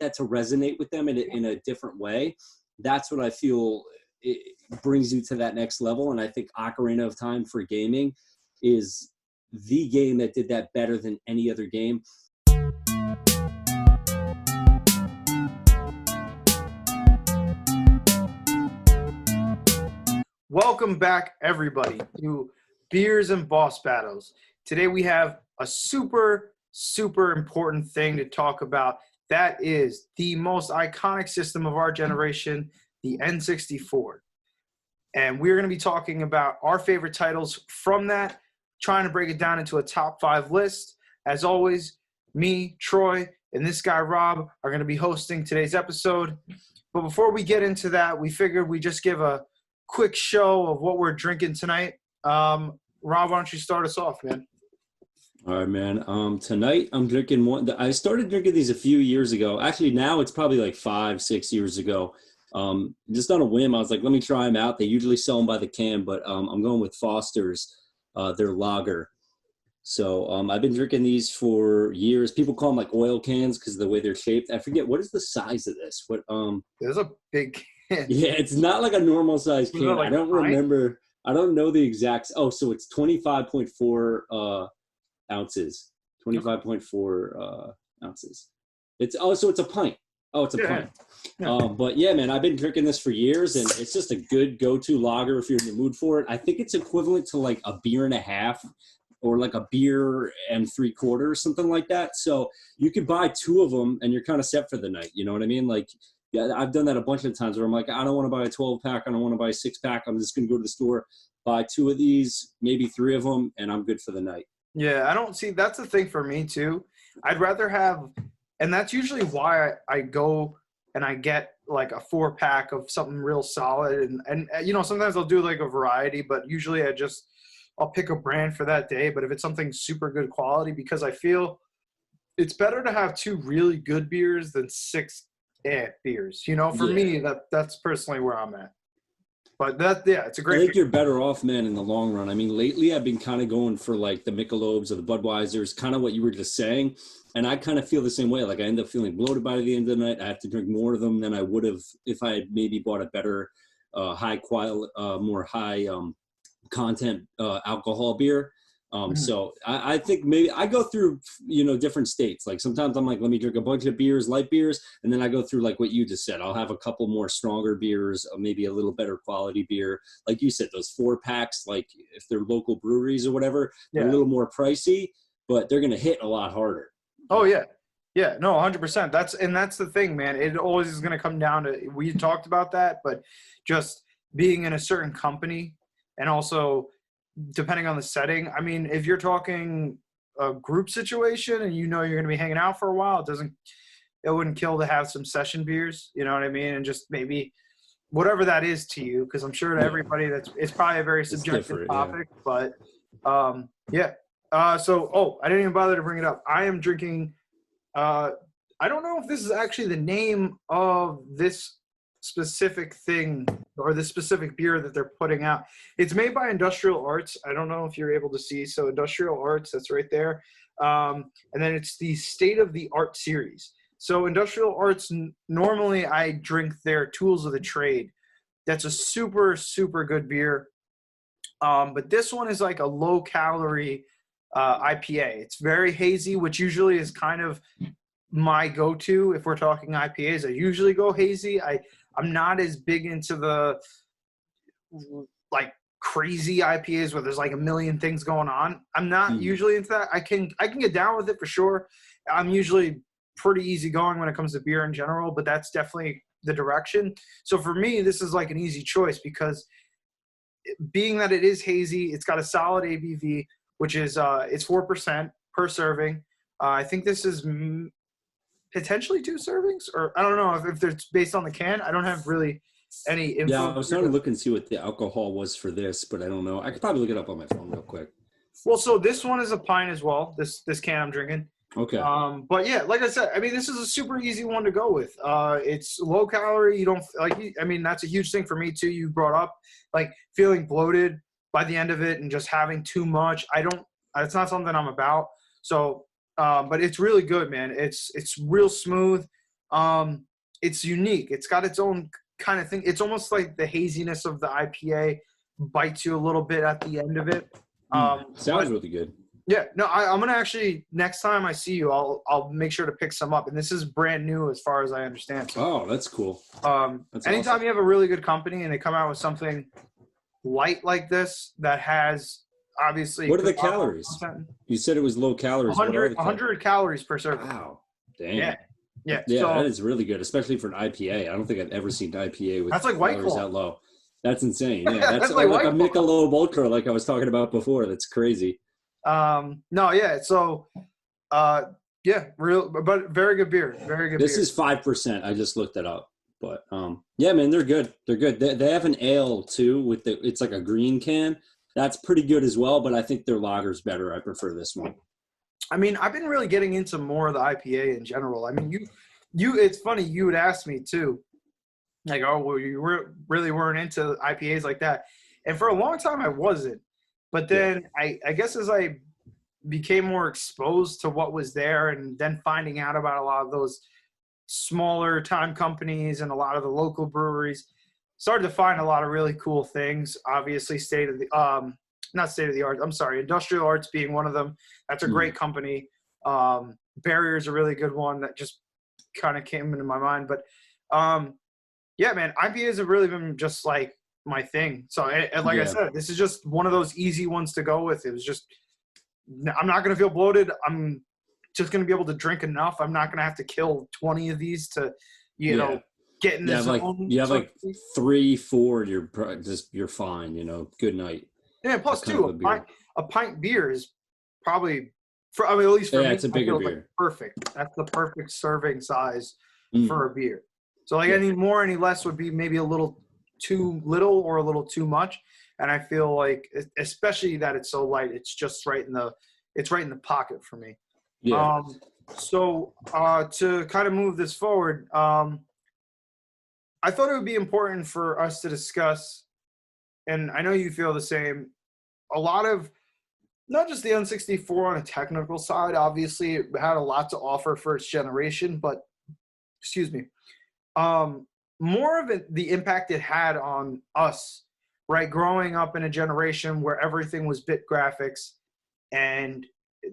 that to resonate with them in a different way. That's what I feel it brings you to that next level. And I think Ocarina of Time for gaming is the game that did that better than any other game. Welcome back, everybody, to Beers and Boss Battles. Today we have a super important thing to talk about. That is the most iconic system of our generation, the N64. And we're going to be talking about our favorite titles from that, trying to break it down into a top 5 list. As always, me, Troy, and this guy, Rob, are going to be hosting today's episode. But before we get into that, we figured we'd just give a quick show of what we're drinking tonight. Rob, why don't you start us off, man? All right, man. Tonight I'm drinking one. I started drinking these a few years ago. Actually, now it's probably like 5-6 years ago. Just on a whim, I was like, let me try them out. They usually sell them by the can, but I'm going with Foster's, their lager. So I've been drinking these for years. People call them like oil cans because of the way they're shaped. I forget, what is the size of this? What? There's a big can. Yeah, it's not like a normal size can. Like I don't remember. I don't know the exact. Oh, so it's 25.4 ounces. 25.4 ounces. So it's a pint. Oh, it's a pint. Yeah. But yeah, man, I've been drinking this for years, and it's just a good go-to lager if you're in the mood for it. I think it's equivalent to like a beer and a half, or like a beer and 3/4, something like that. So you could buy 2 of them, and you're kind of set for the night. You know what I mean? Like, yeah, I've done that a bunch of times where I'm like, I don't want to buy a 12-pack. I don't want to buy a 6-pack. I'm just going to go to the store, buy 2 of these, maybe 3 of them, and I'm good for the night. Yeah, I don't see – that's the thing for me too. I'd rather have – and that's usually why I go and I get like a 4-pack of something real solid. And you know, sometimes I'll do like a variety, but usually I'll pick a brand for that day. But if it's something super good quality, because I feel it's better to have 2 really good beers than 6 beers. You know, for me, that's personally where I'm at. But it's a great. I think you're better off, man, in the long run. I mean, lately I've been kind of going for like the Michelob's or the Budweisers, kind of what you were just saying. And I kind of feel the same way. Like I end up feeling bloated by the end of the night. I have to drink more of them than I would have if I had maybe bought a better, high quality, more high content alcohol beer. So I think maybe I go through, different states. Like sometimes I'm like, let me drink a bunch of beers, light beers. And then I go through like what you just said. I'll have a couple more stronger beers, maybe a little better quality beer. Like you said, those 4-packs, like if they're local breweries or whatever, they're a little more pricey, but they're going to hit a lot harder. Oh yeah. Yeah, no, 100%. That's the thing, man. It always is going to come down to, we talked about that, but just being in a certain company and also depending on the setting. I mean, if you're talking a group situation and you're going to be hanging out for a while, it wouldn't kill to have some session beers, you know what I mean? And just maybe whatever that is to you, because I'm sure to everybody it's probably a very subjective topic, but yeah. So I didn't even bother to bring it up. I am drinking, I don't know if this is actually the name of this specific thing or the specific beer that they're putting out. It's made by Industrial Arts. I don't know if you're able to see. So Industrial Arts, that's right there. And then it's the State of the Art series. So Industrial Arts, normally I drink their Tools of the Trade. That's a super good beer. But this one is like a low calorie IPA. It's very hazy, which usually is kind of my go-to if we're talking IPAs. I usually go hazy. I'm not as big into the like crazy IPAs where there's like a million things going on. I'm not usually into that. I can get down with it for sure. I'm usually pretty easygoing when it comes to beer in general, but that's definitely the direction. So for me, this is like an easy choice because being that it is hazy, it's got a solid ABV, which is it's 4% per serving. I think this is potentially 2 servings, or I don't know if it's based on the can. I don't have really any info. Yeah, I was trying to look and see what the alcohol was for this, but I don't know. I could probably look it up on my phone real quick. Well, so this one is a pint as well. This can I'm drinking. Okay. But yeah, like I said, I mean, this is a super easy one to go with. It's low calorie. You don't I mean, that's a huge thing for me too. You brought up like feeling bloated by the end of it and just having too much. It's not something I'm about. So, but it's really good, man. It's real smooth. It's unique. It's got its own kind of thing. It's almost like the haziness of the IPA bites you a little bit at the end of it. Sounds really good. Yeah, no, I'm gonna actually, next time I see you, I'll make sure to pick some up. And this is brand new as far as I understand. So, Oh, that's cool. That's anytime awesome. You have a really good company and they come out with something light like this that has obviously. What are the calories? Content. You said it was low calories. 100 calories per serving. Wow. Damn. Yeah. Yeah, so, that is really good, especially for an IPA. I don't think I've ever seen an IPA with that's like White calories Claw. that low. That's insane. Yeah, that's like a Michelob Ultra, like I was talking about before. That's crazy. No, yeah. So, yeah, real, but very good beer. Very good. This is 5%. I just looked it up, but yeah, man, they're good. They're good. They have an ale too with it's like a green can. That's pretty good as well, but I think their lager's better. I prefer this one. I mean, I've been really getting into more of the IPA in general. I mean, it's funny, you would ask me too, like, oh, well, you really weren't into IPAs like that. And for a long time, I wasn't. But then I guess as I became more exposed to what was there and then finding out about a lot of those smaller time companies and a lot of the local breweries, started to find a lot of really cool things. Obviously, Industrial Arts being one of them. That's a great company. Barrier's a really good one that just kind of came into my mind. But yeah, man, IPAs have really been just like my thing. So, I said, this is just one of those easy ones to go with. It was just, I'm not going to feel bloated. I'm just going to be able to drink enough. I'm not going to have to kill 20 of these to, you know, get in the zone. You have like 3, 4, you're fine, you know, good night. Yeah, plus too, a pint beer is probably, at least for me, it's a bigger beer. Like perfect. That's the perfect serving size for a beer. So like any more, any less would be maybe a little too little or a little too much. And I feel like, especially that it's so light, it's just right in the pocket for me. Yeah. So to kind of move this forward, I thought it would be important for us to discuss, and I know you feel the same, a lot of, not just the N64 on a technical side, obviously it had a lot to offer for its generation, but, more of it, the impact it had on us, right? Growing up in a generation where everything was bit graphics, and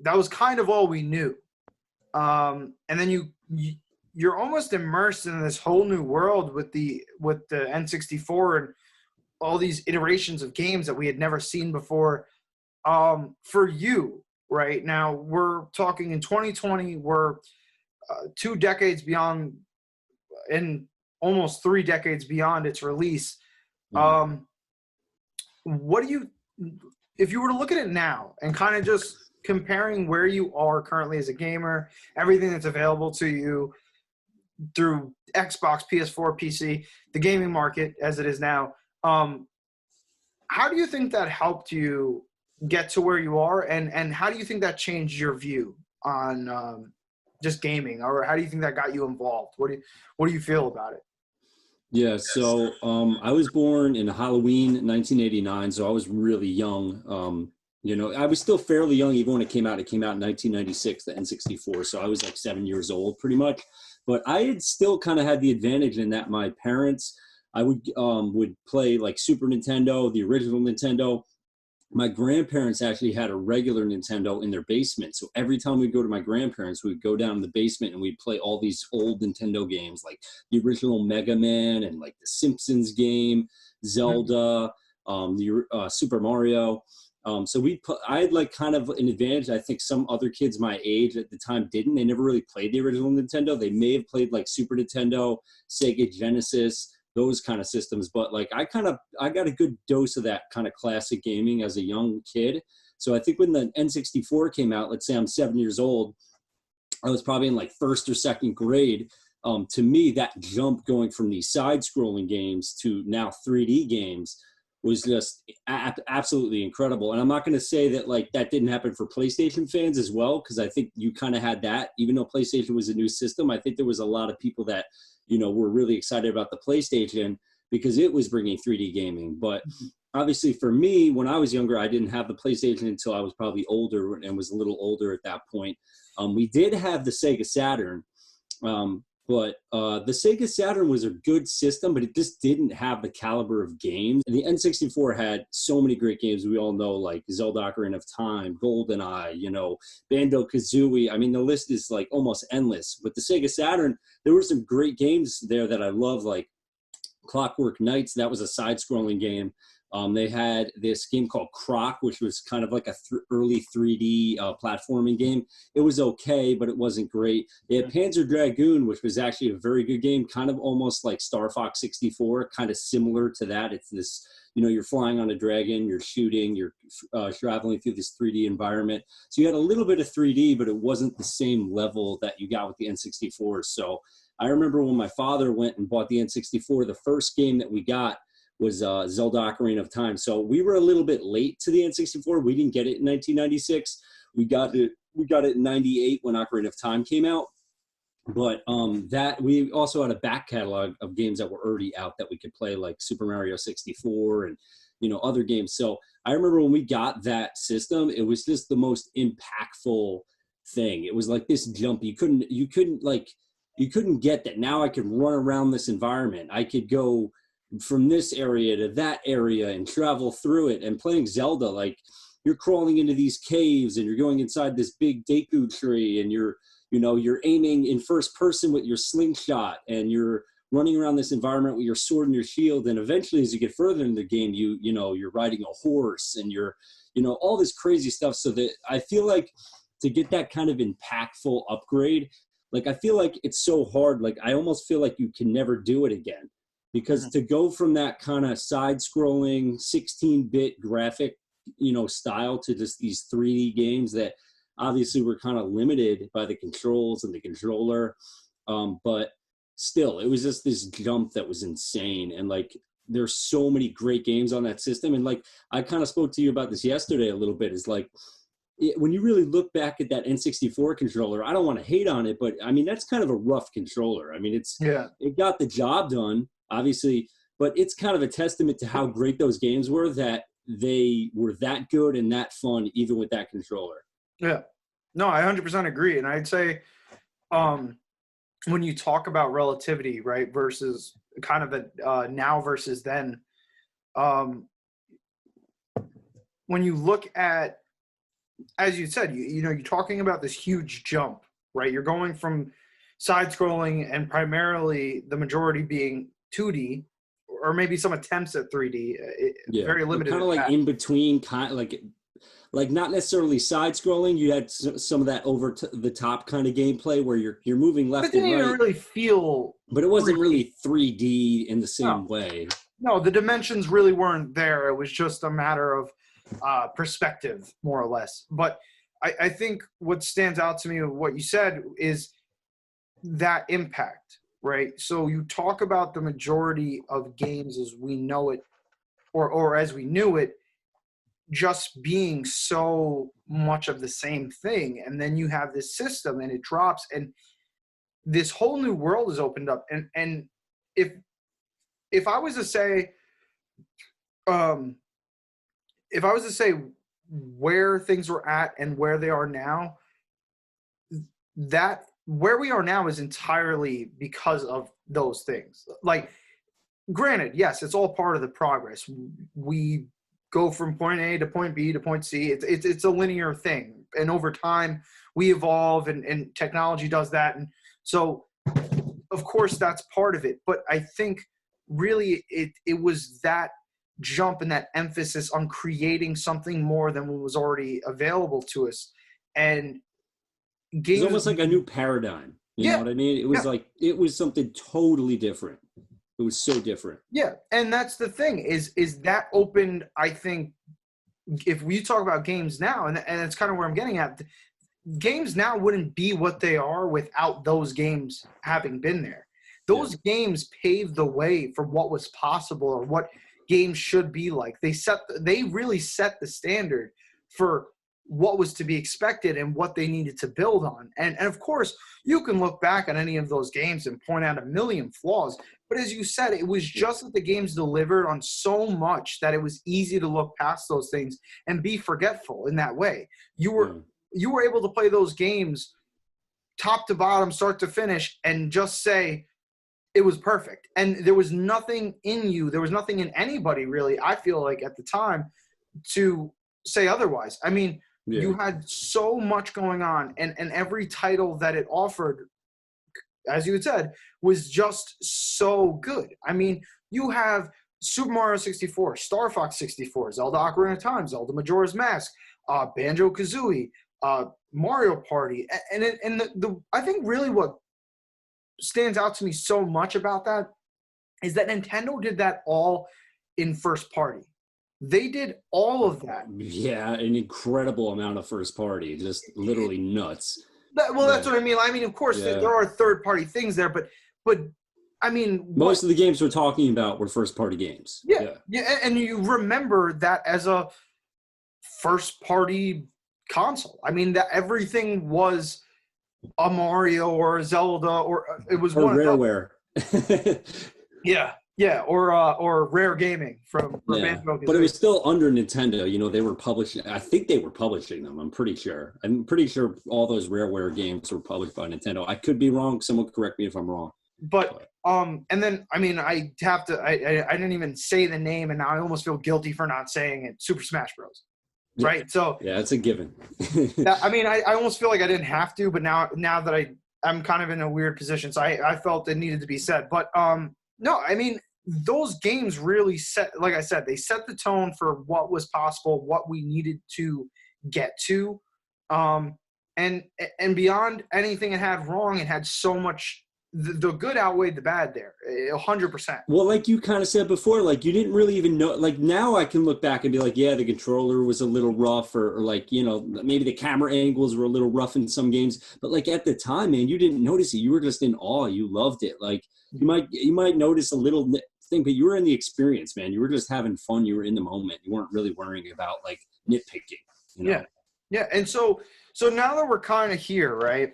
that was kind of all we knew. And then you're almost immersed in this whole new world with the N64 and all these iterations of games that we had never seen before. For you, right now, we're talking in 2020, we're 2 decades beyond, and almost 3 decades beyond its release. What do you, if you were to look at it now and kind of just comparing where you are currently as a gamer, everything that's available to you through Xbox, PS4, PC, the gaming market as it is now, how do you think that helped you get to where you are, and how do you think that changed your view on just gaming, or how do you think that got you involved? What do you feel about it? Yeah, so I was born in Halloween 1989, so I was really young. You know, I was still fairly young even when it came out. It came out in 1996, the N64, so I was like 7 years old pretty much. But I had still kind of had the advantage in that my parents, I would play like Super Nintendo, the original Nintendo. My grandparents actually had a regular Nintendo in their basement. So every time we'd go to my grandparents, we'd go down in the basement and we'd play all these old Nintendo games, like the original Mega Man and like the Simpsons game, Zelda, the Super Mario. So I had like kind of an advantage. I think some other kids my age at the time didn't. They never really played the original Nintendo. They may have played like Super Nintendo, Sega Genesis, those kind of systems. But like I got a good dose of that kind of classic gaming as a young kid. So I think when the N64 came out, let's say I'm 7 years old, I was probably in like 1st or 2nd grade. To me, that jump going from these side-scrolling games to now 3D games was just absolutely incredible. And I'm not going to say that like that didn't happen for PlayStation fans as well, because I think you kind of had that. Even though PlayStation was a new system, I think there was a lot of people that, you know, were really excited about the PlayStation because it was bringing 3D gaming. But obviously for me, when I was younger, I didn't have the PlayStation until I was probably older and was a little older at that point. We did have the Sega Saturn. But the Sega Saturn was a good system, but it just didn't have the caliber of games. And the N64 had so many great games we all know, like Zelda Ocarina of Time, GoldenEye, you know, Banjo-Kazooie. I mean, the list is like almost endless. But the Sega Saturn, there were some great games there that I love, like Clockwork Knights. That was a side-scrolling game. They had this game called Croc, which was kind of like a early 3D platforming game. It was okay, but it wasn't great. They had Panzer Dragoon, which was actually a very good game, kind of almost like Star Fox 64, kind of similar to that. It's this, you know, you're flying on a dragon, you're shooting, you're traveling through this 3D environment. So you had a little bit of 3D, but it wasn't the same level that you got with the N64. So I remember when my father went and bought the N64, the first game that we got was Zelda Ocarina of Time. So we were a little bit late to the N64. We didn't get it in 1996. We got it in 98 when Ocarina of Time came out. But that we also had a back catalog of games that were already out that we could play, like Super Mario 64 and, you know, other games. So I remember when we got that system, it was just the most impactful thing. It was like this jump. You couldn't get that. Now I could run around this environment. I could go from this area to that area and travel through it. And playing Zelda, like, you're crawling into these caves and you're going inside this big Deku tree, and you're aiming in first person with your slingshot, and you're running around this environment with your sword and your shield. And eventually, as you get further in the game, you're riding a horse, and you're, all this crazy stuff. So that I feel like to get that kind of impactful upgrade, like, I feel like it's so hard. Like, I almost feel like you can never do it again, because to go from that kind of side-scrolling 16-bit graphic, style to just these 3D games that obviously were kind of limited by the controls and the controller. But still, it was just this jump that was insane. And like, there's so many great games on that system. And like, I kind of spoke to you about this yesterday a little bit, is like, when you really look back at that N64 controller, I don't want to hate on it, but I mean, that's kind of a rough controller. I mean, it got the job done, obviously, but it's kind of a testament to how great those games were, that they were that good and that fun, even with that controller. Yeah, no, I 100% agree. And I'd say when you talk about relativity, right, versus kind of a now versus then, when you look at, as you said, you're talking about this huge jump, right? You're going from side-scrolling and primarily the majority being 2D, or maybe some attempts at 3D. Very limited. Kind of like in between, kind of like not necessarily side-scrolling. You had some of that over the top kind of gameplay where you're moving left and right. It didn't even really feel. But it wasn't really 3D in the same way. No, the dimensions really weren't there. It was just a matter of perspective, more or less. But I think what stands out to me of what you said is that impact, right? So you talk about the majority of games as we know it, or as we knew it, just being so much of the same thing. And then you have this system and it drops, and this whole new world is opened up. And if I was to say, where things were at and where they are now, that where we are now is entirely because of those things. Like, granted, yes, it's all part of the progress. We go from point A to point B to point C. It's a linear thing. And over time, we evolve, and technology does that. And so, of course, that's part of it. But I think really it was that jump and that emphasis on creating something more than what was already available to us. And games, it's almost like a new paradigm. You know what I mean? It was like, it was something totally different. It was so different. Yeah, and that's the thing, is that opened, I think, if we talk about games now, and it's kind of where I'm getting at, games now wouldn't be what they are without those games having been there. Those games paved the way for what was possible, or what games should be like. They really set the standard for what was to be expected and what they needed to build on. And of course, you can look back on any of those games and point out a million flaws. But as you said, it was just that the games delivered on so much that it was easy to look past those things and be forgetful in that way. You were able to play those games top to bottom, start to finish, and just say it was perfect. And there was nothing in you, there was nothing in anybody really, I feel like at the time, to say otherwise. I mean, you had so much going on, and every title that it offered, as you had said, was just so good. I mean, you have Super Mario 64, Star Fox 64, Zelda Ocarina of Time, Zelda Majora's Mask, Banjo-Kazooie, Mario Party. And I think really what stands out to me so much about that is that Nintendo did that all in first party. They did all of that. Yeah, an incredible amount of first party, just literally nuts. That's what I mean. I mean, of course, there are third-party things there, but I mean, most of the games we're talking about were first-party games. Yeah, and you remember that as a first-party console. I mean, that everything was a Mario or a Zelda, or it was one Rareware. or Rare Gaming from Banjo. But it was still under Nintendo. You know, they were publishing. I think they were publishing them. I'm pretty sure all those Rareware games were published by Nintendo. I could be wrong. Someone correct me if I'm wrong. But and then I mean, I have to. I didn't even say the name, and now I almost feel guilty for not saying it. Super Smash Bros. Right. So yeah, it's a given. I mean, I almost feel like I didn't have to, but now that I'm kind of in a weird position, so I felt it needed to be said. But no, I mean, those games really set, like I said, they set the tone for what was possible, what we needed to get to, and beyond anything it had wrong, it had so much. The good outweighed the bad there, 100%. Well, like you kind of said before, like you didn't really even know. Like now I can look back and be like, yeah, the controller was a little rough, or like, you know, maybe the camera angles were a little rough in some games. But like at the time, man, you didn't notice it. You were just in awe. You loved it. Like you might notice a little thing, but you were in the experience, man. You were just having fun. You were in the moment. You weren't really worrying about like nitpicking. You know? Yeah. And so now that we're kind of here, right?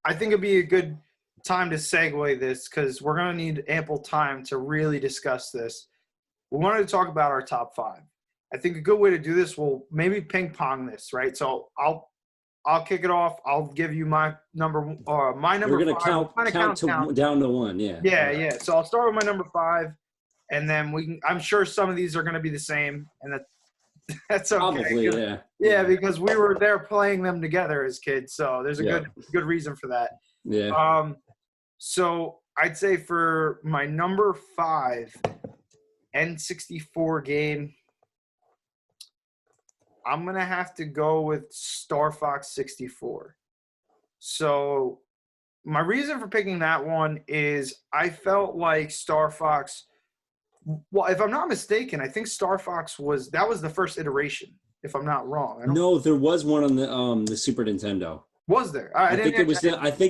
I think it'd be a good time to segue this, because we're going to need ample time to really discuss this. We wanted to talk about our top 5. I think a good way to do this, will maybe ping pong this, right? So I'll kick it off. I'll give you my number. My number. We're going to count down to 1. Yeah. So I'll start with my number 5, and then we can. I'm sure some of these are going to be the same, and that's okay. Probably, yeah. Because we were there playing them together as kids, so there's a good reason for that. Yeah. So I'd say for my number 5 N64 game, I'm going to have to go with Star Fox 64. So my reason for picking that one is I felt like Star Fox, well, if I'm not mistaken, I think Star Fox was the first iteration, if I'm not wrong. No, there was one on the Super Nintendo. Was there? I think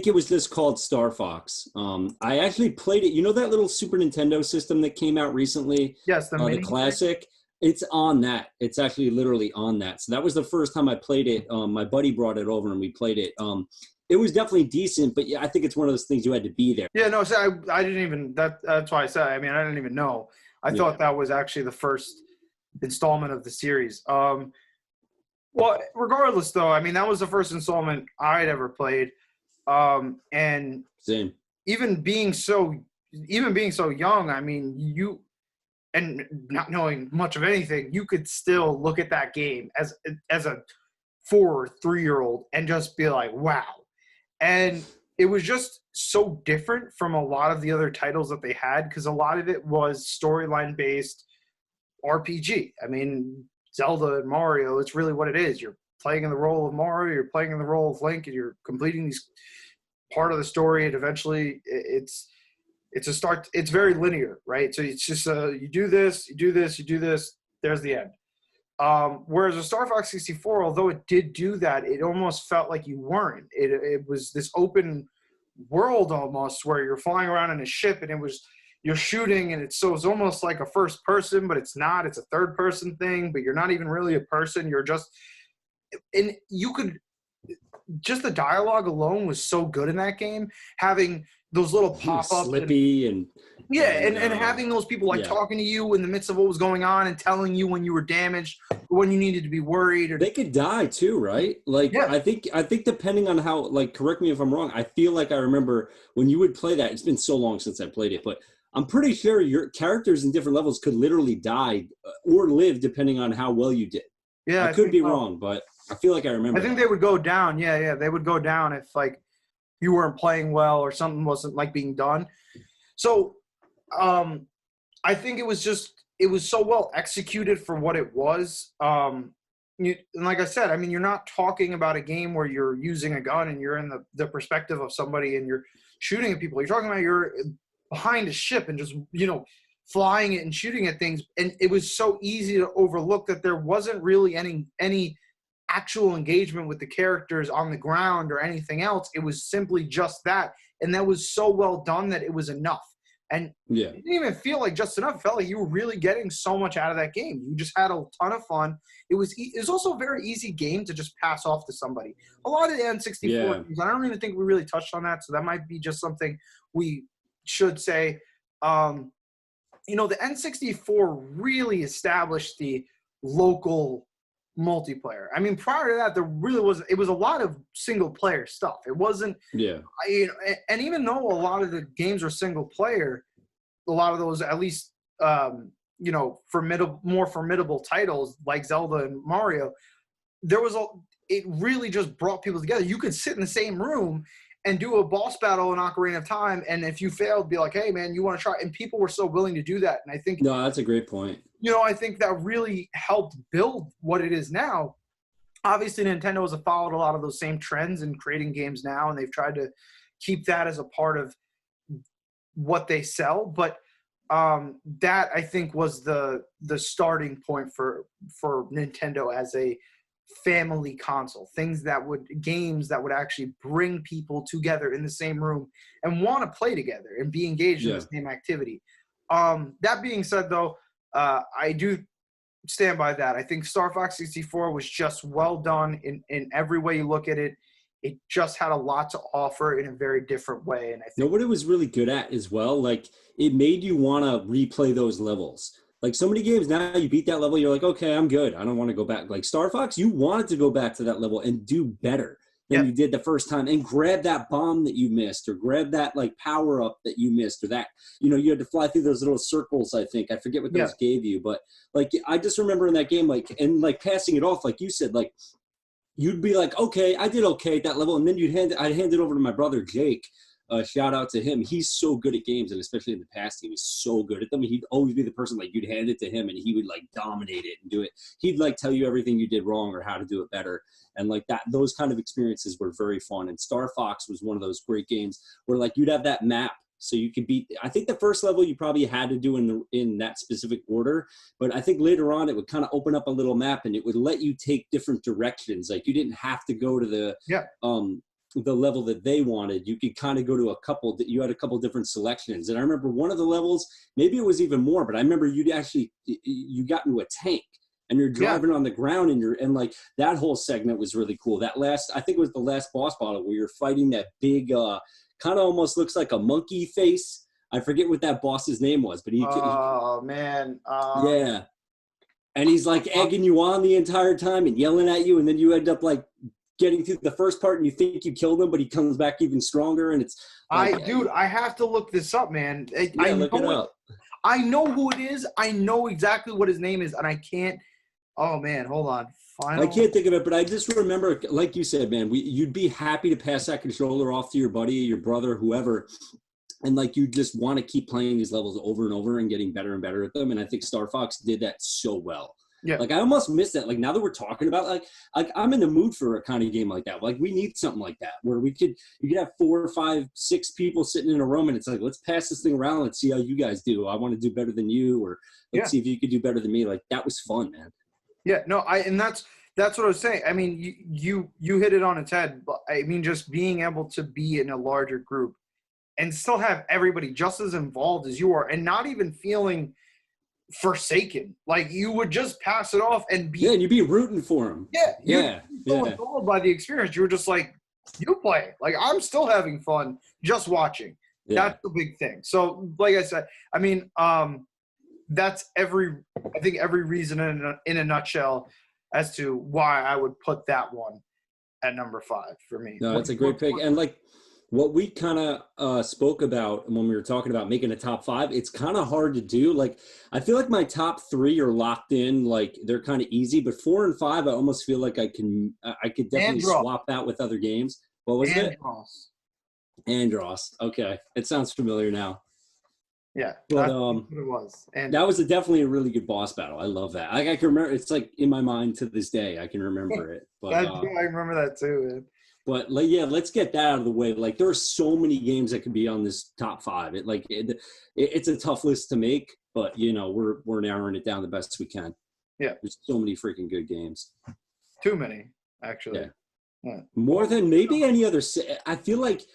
it was this called Star Fox. I actually played it. You know that little Super Nintendo system that came out recently? Yes, the classic. It's on that. It's actually literally on that. So that was the first time I played it. My buddy brought it over and we played it. It was definitely decent, but yeah, I think it's one of those things you had to be there. Yeah, no, so I didn't even. That's why I said. I mean, I didn't even know. I thought that was actually the first installment of the series. Well, regardless, though, I mean, that was the first installment I'd ever played, and same. Even being so young, I mean, and not knowing much of anything, you could still look at that game as a 4 or 3-year-old and just be like, wow. And it was just so different from a lot of the other titles that they had, because a lot of it was storyline based RPG. I mean, Zelda and Mario, it's really what it is. You're playing in the role of Mario, you're playing in the role of Link, and you're completing these part of the story, and eventually it's very linear, right? So it's just you do this, there's the end. Whereas a Star Fox 64, although it did do that, it almost felt like you weren't. It was this open world almost, where you're flying around in a ship, and you're shooting, and it's almost like a first person, but it's not. It's a third person thing, but you're not even really a person. You're just, and you could, just the dialogue alone was so good in that game. Having those little pop-ups. Slippy and Yeah, and having those people like talking to you in the midst of what was going on and telling you when you were damaged, or when you needed to be worried. Or they could die too, right? Like yeah. I think depending on how, like, correct me if I'm wrong, I feel like I remember when you would play that. It's been so long since I played it, but I'm pretty sure your characters in different levels could literally die or live depending on how well you did. Yeah, I could be wrong, but I feel like I remember. I think they would go down. Yeah, they would go down if like you weren't playing well or something wasn't like being done. So, I think it was so well executed for what it was. And like I said, I mean, you're not talking about a game where you're using a gun and you're in the perspective of somebody and you're shooting at people. You're talking about you're behind a ship and just, flying it and shooting at things. And it was so easy to overlook that there wasn't really any actual engagement with the characters on the ground or anything else. It was simply just that. And that was so well done that it was enough. And it didn't even feel like just enough. It felt like you were really getting so much out of that game. You just had a ton of fun. It was also a very easy game to just pass off to somebody. A lot of the N64 games, I don't even think we really touched on that, so that might be just something we should say. The N64 really established the local multiplayer. I mean, prior to that, it was a lot of single player stuff. It wasn't, and even though a lot of the games were single player, a lot of those, at least, more formidable titles like Zelda and Mario, it really just brought people together. You could sit in the same room and do a boss battle in Ocarina of Time, and if you failed, be like, hey, man, you want to try? And people were so willing to do that. And I think... No, that's a great point. I think that really helped build what it is now. Obviously, Nintendo has followed a lot of those same trends in creating games now, and they've tried to keep that as a part of what they sell. But that, I think, was the starting point for Nintendo as a family console. Games that would actually bring people together in the same room and want to play together and be engaged in the same activity. That being said, though, I do stand by that. I think Star Fox 64 was just well done in every way you look at it. It just had a lot to offer in a very different way. And I think what it was really good at as well, like, it made you want to replay those levels. Like, so many games now, you beat that level, you're like, okay, I'm good. I don't want to go back. Like Star Fox, you wanted to go back to that level and do better than you did the first time, and grab that bomb that you missed, or grab that like power up that you missed, or that, you had to fly through those little circles. I think I forget what those gave you, but like, I just remember in that game, like, and like passing it off, like you said, like, you'd be like, okay, I did okay at that level, and then I'd hand it over to my brother Jake. Shout out to him. He's so good at games, and especially in the past game, he's so good at them. He'd always be the person, like, you'd hand it to him and he would like dominate it and do it. He'd like tell you everything you did wrong or how to do it better. And like that, those kind of experiences were very fun. And Star Fox was one of those great games where like you'd have that map so you could beat. I think the first level you probably had to do in that specific order, but I think later on it would kind of open up a little map and it would let you take different directions. Like, you didn't have to go to the level that they wanted. You could kind of go to you had a couple different selections. And I remember one of the levels, maybe it was even more, but I remember you got into a tank and you're driving on the ground, and like that whole segment was really cool. That I think it was the last boss battle where you're fighting that big, kind of almost looks like a monkey face. I forget what that boss's name was, but man. Yeah. And he's like egging you on the entire time and yelling at you. And then you end up like getting through the first part and you think you killed him, but he comes back even stronger. And it's like, I have to look this up, man. Look it up. I know who it is. I know exactly what his name is, and I can't. Oh man, hold on. I can't think of it, but I just remember, like you said, man, you'd be happy to pass that controller off to your buddy, your brother, whoever, and like you just want to keep playing these levels over and over and getting better and better at them. And I think Star Fox did that so well. Yeah. Like, I almost miss that. Like, now that we're talking about, like I'm in the mood for a kind of game like that. Like, we need something like that where you could have 4 or 5, 6 people sitting in a room and it's like, let's pass this thing around. Let's see how you guys do. I want to do better than you, or let's see if you could do better than me. Like, that was fun, man. Yeah, no, and that's what I was saying. I mean, you hit it on its head. But I mean, just being able to be in a larger group and still have everybody just as involved as you are, and not even feeling forsaken. Like, you would just pass it off and be... and you'd be rooting for him. Yeah. So involved by the experience. You were just like, you play. Like, I'm still having fun just watching. That's the big thing. So, like I said, I mean, that's I think every reason in a nutshell as to why I would put that one at number 5 for me. No, that's a great pick. And like what we kind of spoke about when we were talking about making a top 5, it's kind of hard to do. Like, I feel like my top 3 are locked in. Like, they're kind of easy, but 4 and 5, I almost feel like I could definitely swap that with other games. What was it? Andros. Okay. It sounds familiar now. Yeah, but that's what it was. And that was definitely a really good boss battle. I love that. I can remember. It's like in my mind to this day. I can remember it. But I remember that too, man. But like, yeah, let's get that out of the way. Like, there are so many games that could be on this top 5. It's a tough list to make, but you know, we're narrowing it down the best we can. Yeah, there's so many freaking good games. Too many, actually. Yeah. More than maybe any other. I feel like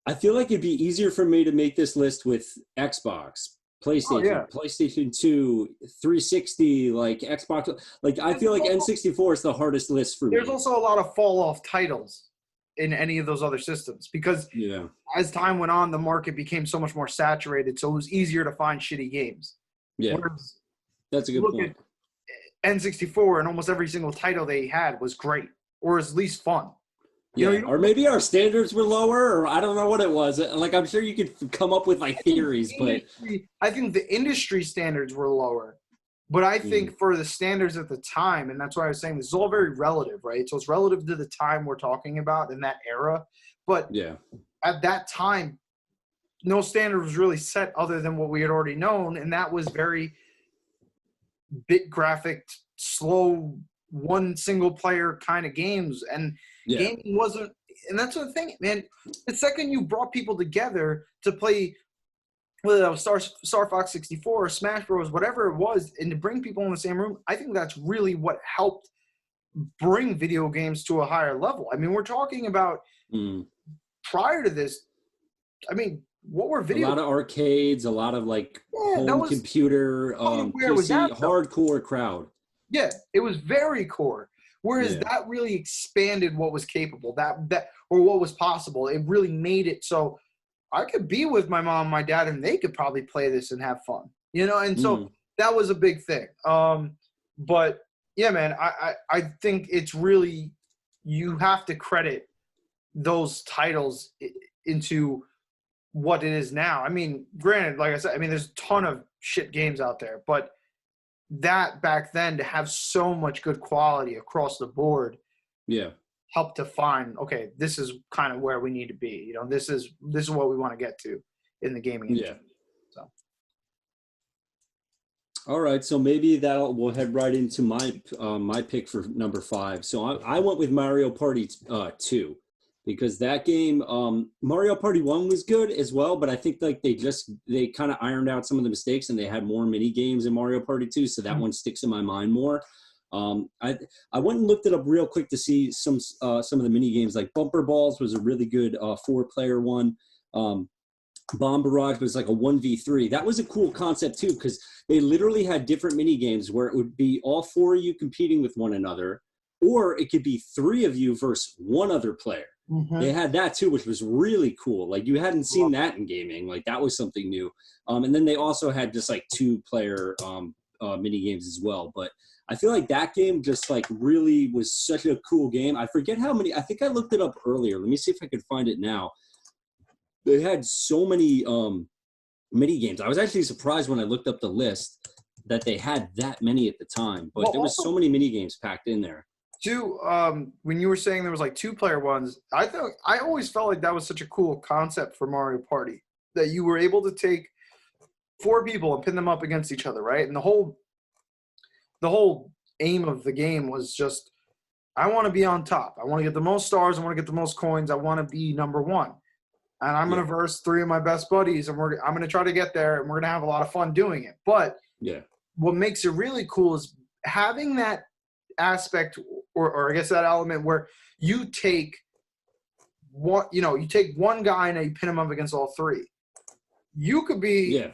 it'd be easier for me to make this list with Xbox, PlayStation, PlayStation 2, 360, like Xbox. Like, I feel like N64 is the hardest list for me. There's also a lot of fall-off titles in any of those other systems because as time went on, the market became so much more saturated, so it was easier to find shitty games. Yeah, that's a good point. At N64 and almost every single title they had was great, or at least fun. Or maybe our standards were lower, or I don't know what it was. Like, I'm sure you could come up with like theories, but I think the industry standards were lower. But I think for the standards at the time, and that's why I was saying this is all very relative, right? So it's relative to the time we're talking about in that era. But at that time, no standard was really set other than what we had already known, and that was very bit graphic, slow, one single player kind of games. And gaming wasn't, and that's the thing, man. The second you brought people together to play, whether that was Star Fox 64 or Smash Bros, whatever it was, and to bring people in the same room, I think that's really what helped bring video games to a higher level. I mean, we're talking about prior to this, I mean, what were video? A lot of arcades, a lot of like home computer, PC, hardcore crowd. Yeah, it was very core. Whereas that really expanded what was capable, that or what was possible. It really made it so I could be with my mom and my dad, and they could probably play this and have fun, you know. And so that was a big thing. But yeah, man, I think it's really, you have to credit those titles into what it is now. I mean, granted, like I said, I mean, there's a ton of shit games out there, but that back then, to have so much good quality across the board, helped to find, okay, this is kind of where we need to be. You know, this is what we want to get to in the gaming industry. So, all right, so maybe we'll head right into my pick for number 5. So I went with Mario Party 2. Because that game, Mario Party 1 was good as well, but I think like they kind of ironed out some of the mistakes, and they had more mini games in Mario Party 2, so that one sticks in my mind more. I went and looked it up real quick to see some of the mini games. Like Bumper Balls was a really good 4-player one. Bomb Barrage was like a 1v3. That was a cool concept too, because they literally had different mini games where it would be all 4 of you competing with one another, or it could be 3 of you versus one other player. They had that too, which was really cool. Like, you hadn't seen that in gaming. Like, that was something new. And then they also had just like 2-player mini games as well. But I feel like that game just like really was such a cool game. I forget how many. I think I looked it up earlier. Let me see if I could find it now. They had so many mini games. I was actually surprised when I looked up the list that they had that many at the time. But there was so many mini games packed in there. Too, when you were saying there was like 2-player ones, I always felt like that was such a cool concept for Mario Party, that you were able to take 4 people and pin them up against each other, right? And the whole aim of the game was just, I want to be on top. I want to get the most stars. I want to get the most coins. I want to be number 1. And I'm going to verse 3 of my best buddies, and I'm going to try to get there, and we're going to have a lot of fun doing it. But what makes it really cool is having that aspect, or I guess that element where you take one guy and you pin him up against all 3. You could be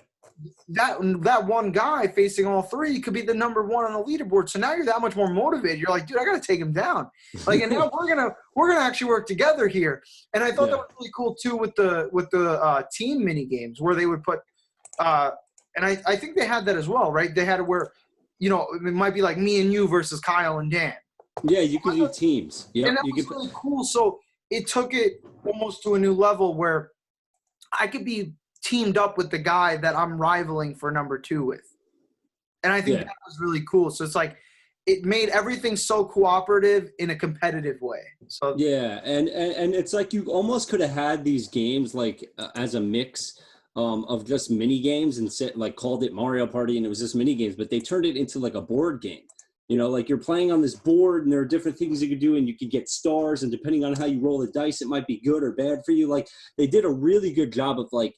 that one guy facing all three could be the number one on the leaderboard. So now you're that much more motivated. You're like, dude, I got to take him down. Like, and now we're gonna actually work together here. And I thought that was really cool too with the team mini games where they would put, and I think they had that as well, right? They had it where, you know, it might be like me and you versus Kyle and Dan. Yeah, you could do teams. Yeah, and that was really cool. So it took it almost to a new level where I could be teamed up with the guy that I'm rivaling for number 2 with. And I think that was really cool. So it's like it made everything so cooperative in a competitive way. So yeah, and it's like you almost could have had these games like as a mix of just mini games and like called it Mario Party and it was just mini games, but they turned it into like a board game. You know, like you're playing on this board and there are different things you could do and you could get stars and depending on how you roll the dice, it might be good or bad for you. Like they did a really good job of like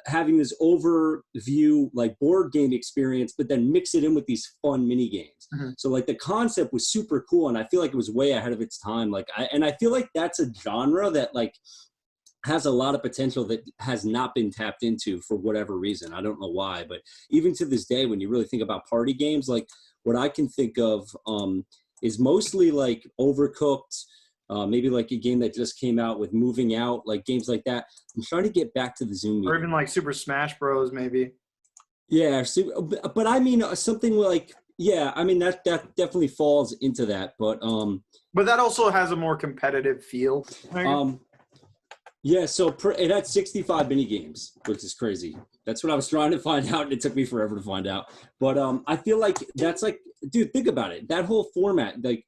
having this overview, like board game experience, but then mix it in with these fun mini games. Mm-hmm. So like the concept was super cool. And I feel like it was way ahead of its time. Like, I feel like that's a genre that like has a lot of potential that has not been tapped into for whatever reason. I don't know why, but even to this day, when you really think about party games, like what I can think of is mostly like Overcooked, maybe like a game that just came out with Moving Out, like games like that. I'm trying to get back to the Zoom meeting. Or even like Super Smash Bros. Maybe. Yeah, but I mean something like, yeah, I mean that definitely falls into that, but that also has a more competitive feel. Yeah, so it had 65 mini games, which is crazy. That's what I was trying to find out, and it took me forever to find out. But I feel like that's like, dude, think about it. That whole format, like,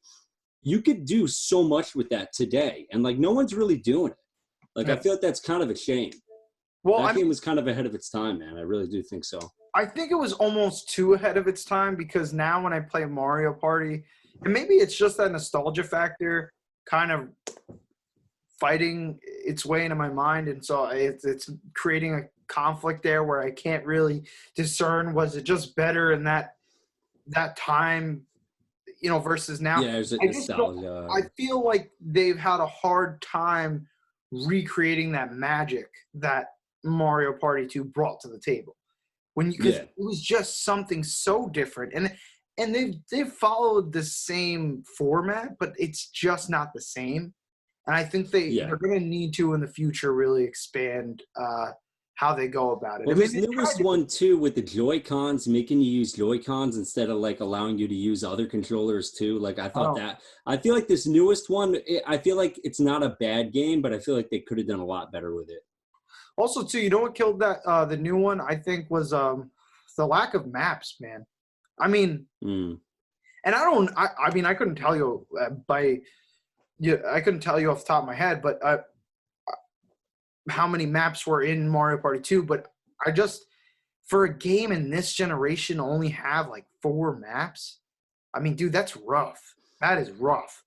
you could do so much with that today, and like, no one's really doing it. Like, I feel like that's kind of a shame. Well, that game was kind of ahead of its time, man. I really do think so. I think it was almost too ahead of its time because now when I play Mario Party, and maybe it's just that nostalgia factor, kind of fighting its way into my mind, and so it's creating a conflict there where I can't really discern, was it just better in that time, you know, versus now. Yeah, there's a nostalgia. I feel like they've had a hard time recreating that magic that Mario Party 2 brought to the table because it was just something so different, and they've followed the same format, but it's just not the same. And I think they're going to need to in the future really expand how they go about it. Well, this newest one too with the Joy-Cons, making you use Joy-Cons instead of like allowing you to use other controllers too. Like I thought that. I feel like this newest one, I feel like it's not a bad game, but I feel like they could have done a lot better with it. Also, too, you know what killed that the new one? I think was the lack of maps, man. I mean, and I mean, I couldn't tell you I couldn't tell you off the top of my head, but how many maps were in Mario Party 2. But I just, for a game in this generation, only have like 4 maps. I mean, dude, that's rough. That is rough.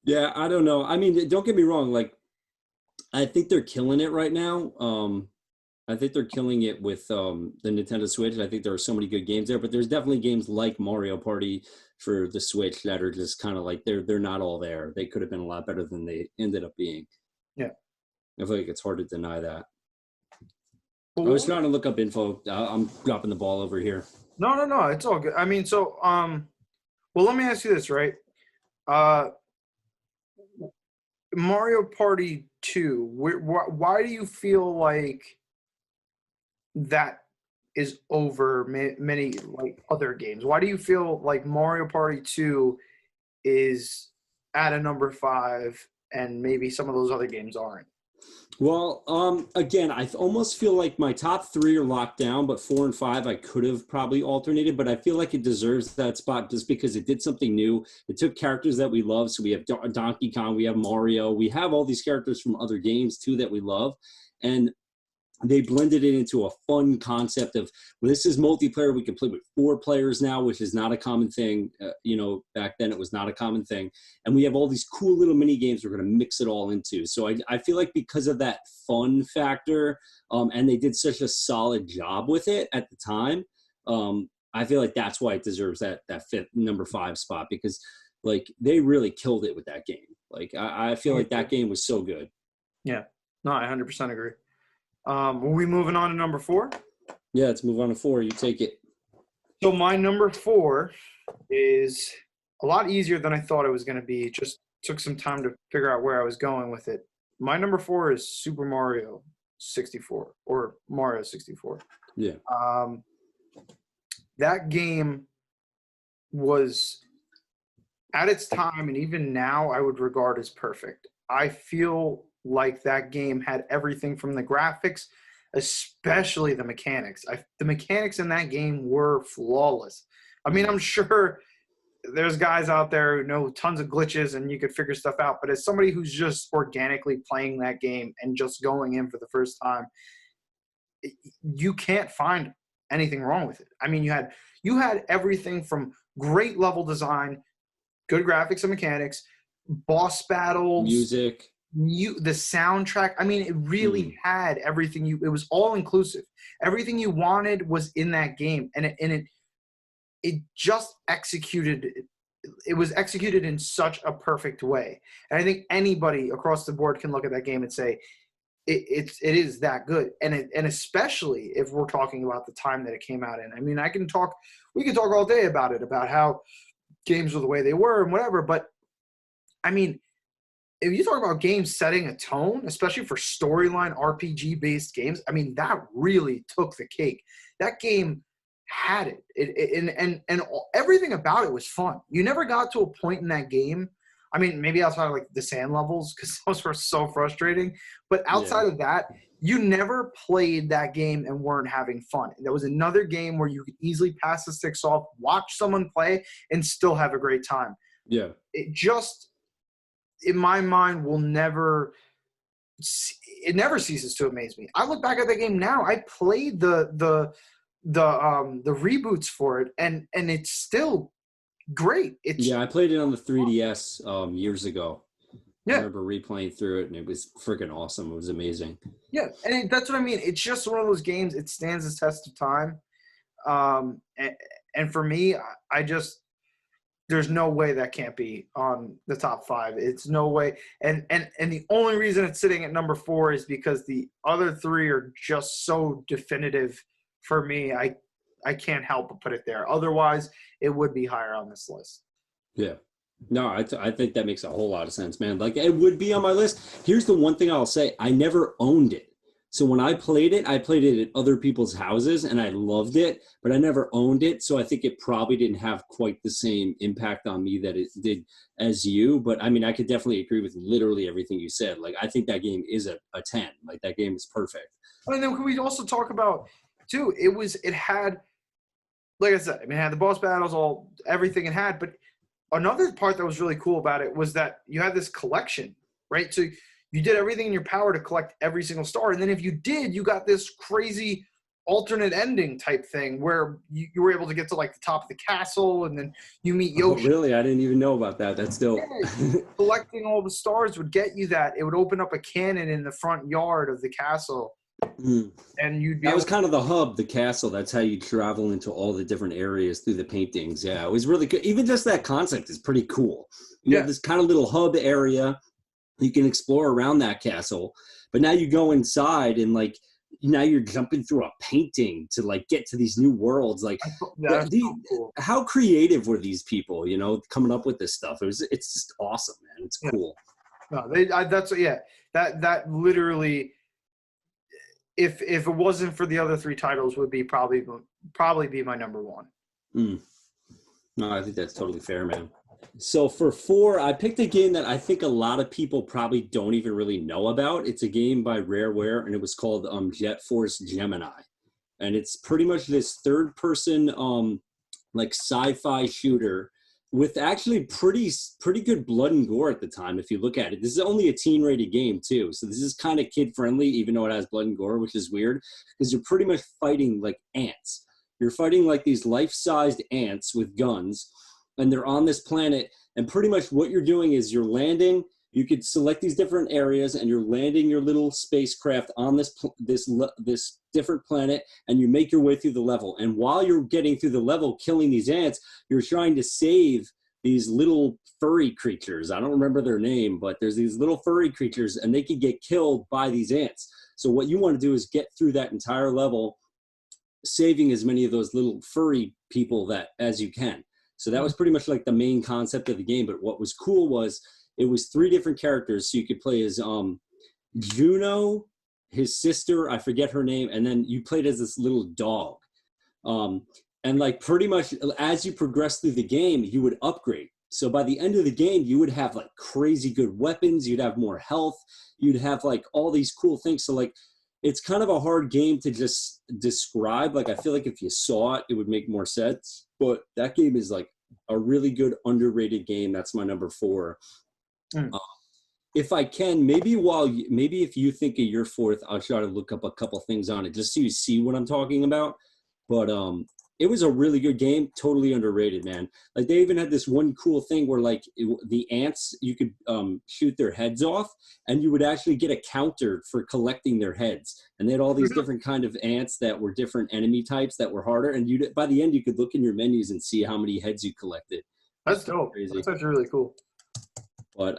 Yeah, I don't know. I mean, don't get me wrong. Like, I think they're killing it right now. I think they're killing it with the Nintendo Switch. I think there are so many good games there, but there's definitely games like Mario Party for the Switch that are just kind of like they're not all there. They could have been a lot better than they ended up being. Yeah, I feel like it's hard to deny that. I was trying to look up info. I'm dropping the ball over here. No, it's all good. I mean, so well, let me ask you this, right? Mario Party 2. Why do you feel like that is over many like other games? Why do you feel like Mario Party 2 is at a number 5 and maybe some of those other games aren't? Well, again, I almost feel like my top 3 are locked down, but 4 and 5 I could have probably alternated, but I feel like it deserves that spot just because it did something new. It took characters that we love. So we have Donkey Kong, we have Mario, we have all these characters from other games too that we love. And they blended it into a fun concept of, well, this is multiplayer. We can play with 4 players now, which is not a common thing. You know, back then it was not a common thing. And we have all these cool little mini games we're going to mix it all into. So I feel like because of that fun factor, and they did such a solid job with it at the time, I feel like that's why it deserves that number 5 spot, because like they really killed it with that game. Like I feel like that game was so good. Yeah, no, I 100% agree. Were we moving on to number 4? Yeah, let's move on to 4. You take it. So my number 4 is a lot easier than I thought it was going to be. It just took some time to figure out where I was going with it. My number 4 is Super Mario 64 or Mario 64. Yeah. That game was at its time, and even now I would regard as perfect. I feel like that game had everything from the graphics, especially the mechanics. The mechanics in that game were flawless. I mean, I'm sure there's guys out there who know tons of glitches and you could figure stuff out, but as somebody who's just organically playing that game and just going in for the first time, you can't find anything wrong with it. I mean, you had everything from great level design, good graphics and mechanics, boss battles, music, the soundtrack. I mean, it really had everything. It was all inclusive. Everything you wanted was in that game, and it just executed. It was executed in such a perfect way, and I think anybody across the board can look at that game and say it is that good. And especially if we're talking about the time that it came out in. I mean, we can talk all day about it, about how games were the way they were and whatever, but I mean, if you talk about games setting a tone, especially for storyline RPG based games, I mean, that really took the cake. That game had it. And everything about it was fun. You never got to a point in that game. I mean, maybe outside of like the sand levels, because those were so frustrating. But outside of that, you never played that game and weren't having fun. There was another game where you could easily pass the sticks off, watch someone play, and still have a great time. Yeah. It just, in my mind, it never ceases to amaze me. I look back at that game now. I played the reboots for it, and it's still great. I played it on the 3DS years ago. Yeah. I remember replaying through it, and it was freaking awesome. It was amazing. Yeah, and that's what I mean. It's just one of those games. It stands the test of time. And for me, there's no way that can't be on the top 5. It's no way. And the only reason it's sitting at number 4 is because the other 3 are just so definitive for me. I can't help but put it there. Otherwise, it would be higher on this list. Yeah. No, I think that makes a whole lot of sense, man. Like, it would be on my list. Here's the one thing I'll say. I never owned it. So when I played it at other people's houses, and I loved it, but I never owned it. So I think it probably didn't have quite the same impact on me that it did as you. But, I mean, I could definitely agree with literally everything you said. Like, I think that game is a 10. Like, that game is perfect. And then can we also talk about, too, it had, like I said, I mean, it had the boss battles, everything it had. But another part that was really cool about it was that you had this collection, right? So you did everything in your power to collect every single star. And then if you did, you got this crazy alternate ending type thing where you were able to get to like the top of the castle and then you meet Yoshi. Oh, really? I didn't even know about that. That's still collecting all the stars would get you that. It would open up a cannon in the front yard of the castle. And you'd be that was kind of the hub, the castle. That's how you travel into all the different areas through the paintings. Yeah, it was really good. Even just that concept is pretty cool. You have this kind of little hub area. You can explore around that castle, but now you go inside and like now you're jumping through a painting to like get to these new worlds. Like, cool. How creative were these people? You know, coming up with this stuff. It's just awesome, man. It's cool. No, that literally. If it wasn't for the other 3 titles, would be probably be my number 1. No, I think that's totally fair, man. So for 4, I picked a game that I think a lot of people probably don't even really know about. It's a game by Rareware, and it was called Jet Force Gemini. And it's pretty much this third-person like sci-fi shooter with actually pretty good blood and gore at the time, if you look at it. This is only a teen-rated game, too. So this is kind of kid-friendly, even though it has blood and gore, which is weird, because you're pretty much fighting like ants. You're fighting like these life-sized ants with guns, and they're on this planet, and pretty much what you're doing is you're landing. You could select these different areas, and you're landing your little spacecraft on this different planet, and you make your way through the level. And while you're getting through the level, killing these ants, you're trying to save these little furry creatures. I don't remember their name, but there's these little furry creatures, and they can get killed by these ants. So what you want to do is get through that entire level, saving as many of those little furry people that as you can. So that was pretty much like the main concept of the game. But what was cool was it was 3 different characters. So you could play as Juno, his sister, I forget her name, and then you played as this little dog. And like pretty much as you progress through the game, you would upgrade. So by the end of the game, you would have like crazy good weapons. You'd have more health. You'd have like all these cool things. So like, it's kind of a hard game to just describe. Like, I feel like if you saw it, it would make more sense. But that game is like a really good underrated game. That's my number 4. If I can, maybe if you think of your 4th, I'll try to look up a couple things on it just so you see what I'm talking about. But it was a really good game, totally underrated, man. Like they even had this one cool thing where like the ants, you could shoot their heads off, and you would actually get a counter for collecting their heads. And they had all these different kind of ants that were different enemy types that were harder. And you, by the end, you could look in your menus and see how many heads you collected. That's dope. Crazy. That's actually really cool. But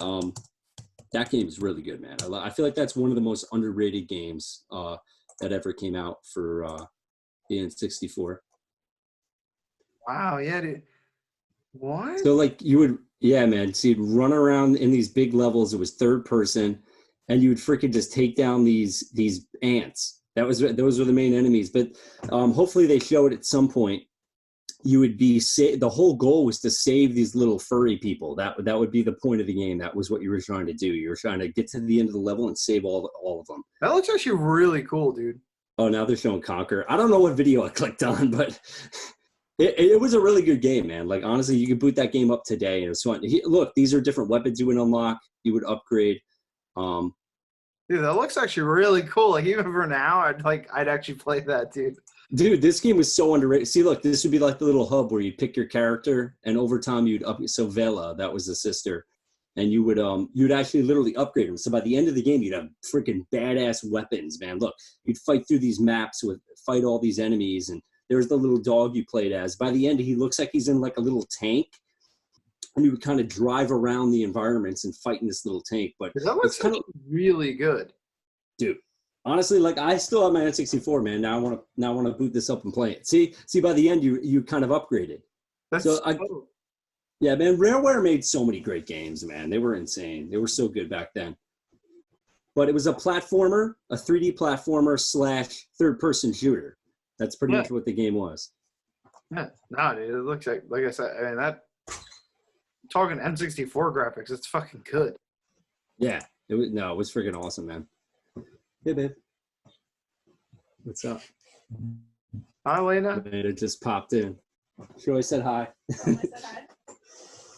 that game is really good, man. I feel like that's one of the most underrated games that ever came out for the N64. Wow, yeah, dude. What? So like you would, yeah, man. So you'd run around in these big levels. It was 3rd person, and you would freaking just take down these ants. Those were the main enemies. But hopefully they show it at some point. You would be the whole goal was to save these little furry people. That would be the point of the game. That was what you were trying to do. You were trying to get to the end of the level and save all of them. That looks actually really cool, dude. Oh, now they're showing Conquer. I don't know what video I clicked on, but it was a really good game, man. Like, honestly, you could boot that game up today, and it was fun. Look, these are different weapons you would unlock. You would upgrade. Dude, that looks actually really cool. Like, even for now, I'd actually play that, dude. Dude, this game was so underrated. See, look, this would be like the little hub where you pick your character, and over time you'd up. So Vela, that was the sister, and you'd actually literally upgrade them. So by the end of the game, you'd have freaking badass weapons, man. Look, you'd fight through these maps fight all these enemies, and there's the little dog you played as. By the end, he looks like he's in like a little tank, and you would kind of drive around the environments and fight in this little tank. But that looks kind of really good, dude. Honestly, like I still have my N64, man. Now I want to boot this up and play it. See, by the end you kind of upgraded. Yeah, man. Rareware made so many great games, man. They were insane. They were so good back then. But it was a platformer, a 3D platformer / 3rd-person shooter. That's pretty much what the game was. Yeah, no, dude. It looks like I said. I mean, that talking N64 graphics, it's fucking good. Yeah, it was freaking awesome, man. Hey, babe. What's up? Hi, Lena. Lena just popped in. She always said hi.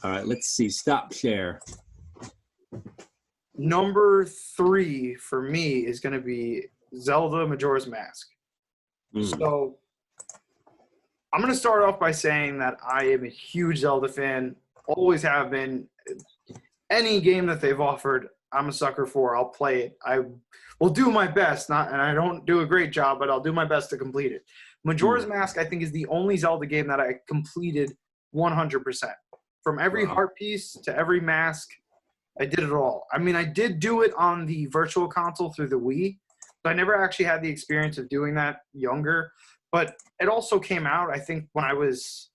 All right, let's see. Stop share. Number 3 for me is going to be Zelda Majora's Mask. So I'm going to start off by saying that I am a huge Zelda fan. Always have been. Any game that they've offered, I'm a sucker for. I'll play it. I will do my best, and I don't do a great job, but I'll do my best to complete it. Majora's Mask, I think, is the only Zelda game that I completed 100%. From every heart piece to every mask, I did it all. I mean, I did do it on the virtual console through the Wii, but I never actually had the experience of doing that younger. But it also came out, I think, when I was,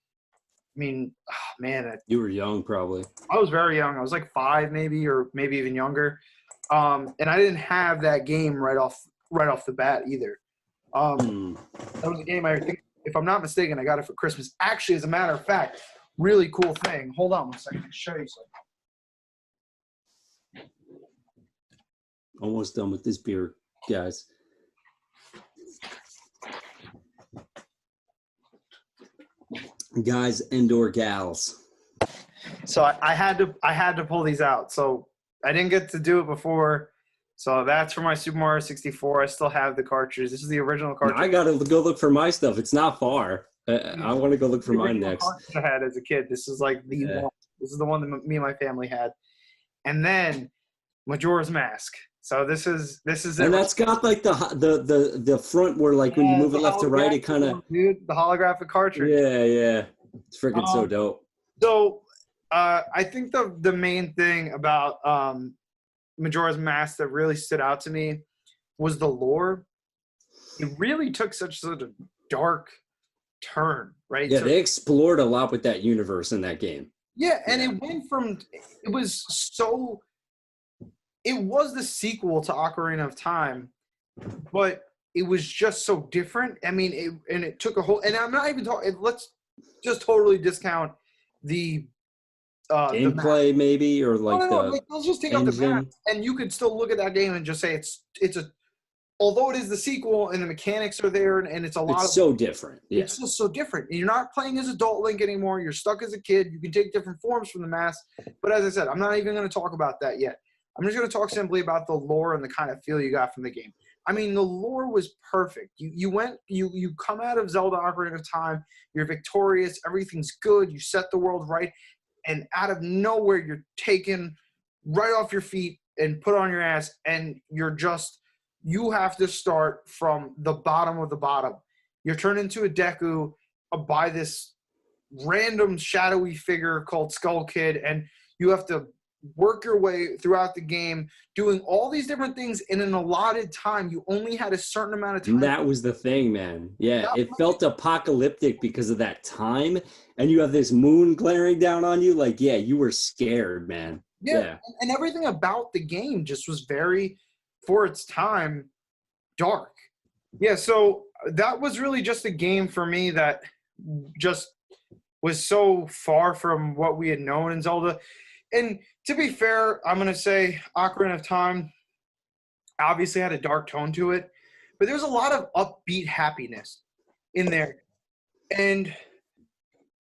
you were young, probably. I was very young. I was like 5 maybe, or maybe even younger. And I didn't have that game right off the bat either. That was a game I think, if I'm not mistaken, I got it for Christmas. Actually, as a matter of fact, really cool thing. Hold on one second. I can show you something. Almost done with this beer, guys. Guys and/or gals. So I had to pull these out. So I didn't get to do it before. So that's for my Super Mario 64. I still have the cartridge. This is the original cartridge. I gotta go look for my stuff. It's not far. I want to go look for mine next. I had as a kid. This is like the one. This is the one that me and my family had. And then Majora's Mask. So this is it. And that's got like the front where like when you move it left to right, it kind of the holographic cartridge. Yeah. It's freaking so dope. So I think the main thing about Majora's Mask that really stood out to me was the lore. It really took such a dark turn, right? Yeah, So they explored a lot with that universe in that game. yeah, and Yeah. it went from it was the sequel to Ocarina of Time, but it was just so different. I mean, it took a whole, and I'm not even talking. Let's just totally discount the map. Gameplay maybe, or No, like no, no. the Like, let's just take out the map, engine. and you could still look at that game and just say it's a. Although it is the sequel and the mechanics are there, and it's a lot It's of. so different. Yeah. It's just so different. You're not playing as adult Link anymore. You're stuck as a kid. You can take different forms from the mask. But as I said, I'm not even going to talk about that yet. I'm just going to talk simply about the lore and the kind of feel you got from the game. I mean, the lore was perfect. You come out of Zelda Ocarina of Time. You're victorious. Everything's good. You set the world right. And out of nowhere, you're taken right off your feet and put on your ass. And you have to start from the bottom of the bottom. You're turned into a Deku by this random shadowy figure called Skull Kid, and you have to work your way throughout the game, doing all these different things in an allotted time. You only had a certain amount of time. And that was the thing, man. Yeah, it felt apocalyptic because of that time, and you have this moon glaring down on you. Like, yeah, you were scared, man. Yeah, and everything about the game just was very, for its time, dark. Yeah, so that was really just a game for me that just was so far from what we had known in Zelda. And to be fair, I'm going to say Ocarina of Time obviously had a dark tone to it, but there's a lot of upbeat happiness in there. And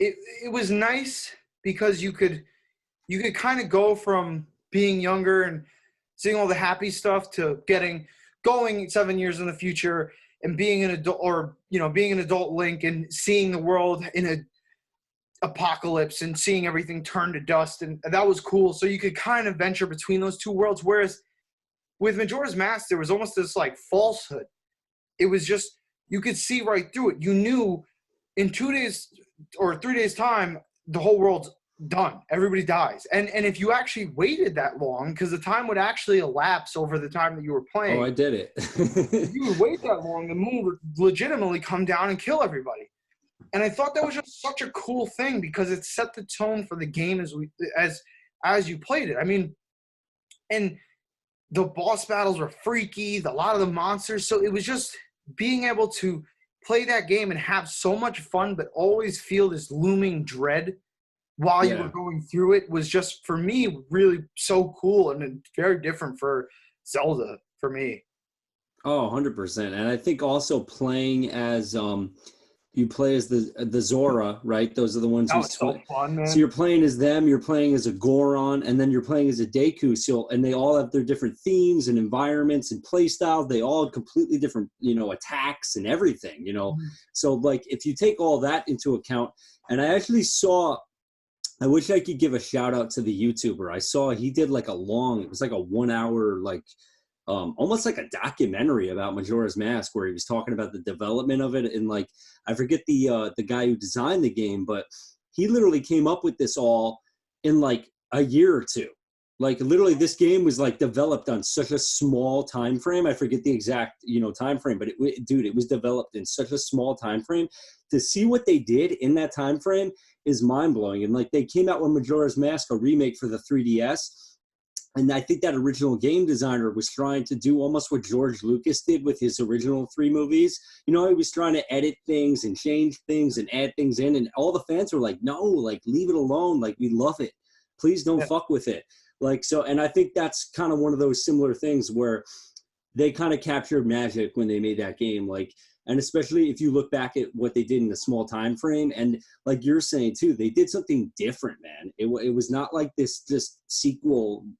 it was nice because you could kind of go from being younger and seeing all the happy stuff to going 7 years in the future and being an adult, or being an adult Link and seeing the world in a apocalypse and seeing everything turn to dust, and that was cool. So you could kind of venture between those two worlds, whereas with Majora's Mask there was almost this like falsehood. It was just, you could see right through it. You knew in 2 days or 3 days time the whole world's done, everybody dies. And if you actually waited that long, because the time would actually elapse over the time that you were playing. Oh, I did it. If you would wait that long, the moon would legitimately come down and kill everybody. And I thought that was just such a cool thing because it set the tone for the game as you played it. I mean, and the boss battles were freaky, a lot of the monsters. So it was just being able to play that game and have so much fun, but always feel this looming dread while you were going through it was just, for me, really so cool and very different for Zelda for me. Oh, 100%. And I think also playing as you play as the Zora, right? Those are the ones who so fun, man. So you're playing as them, you're playing as a Goron, and then you're playing as a Deku. So, and they all have their different themes and environments and play styles. They all have completely different, attacks and everything, Mm-hmm. So like if you take all that into account, and I actually saw, I wish I could give a shout out to the YouTuber. I saw he did like it was like a 1 hour, like almost like a documentary about Majora's Mask, where he was talking about the development of it. And like, I forget the guy who designed the game, but he literally came up with this all in like a year or two. Like literally this game was like developed on such a small time frame. I forget the exact, time frame, but it was developed in such a small time frame. To see what they did in that time frame is mind blowing. And like they came out with Majora's Mask, a remake for the 3DS. And I think that original game designer was trying to do almost what George Lucas did with his original 3 movies. He was trying to edit things and change things and add things in. And all the fans were like, no, like, leave it alone. Like, we love it. Please don't fuck with it. Like, so, and I think that's kind of one of those similar things where they kind of captured magic when they made that game. Like, and especially if you look back at what they did in a small time frame, and like you're saying too, they did something different, man. It was not like this just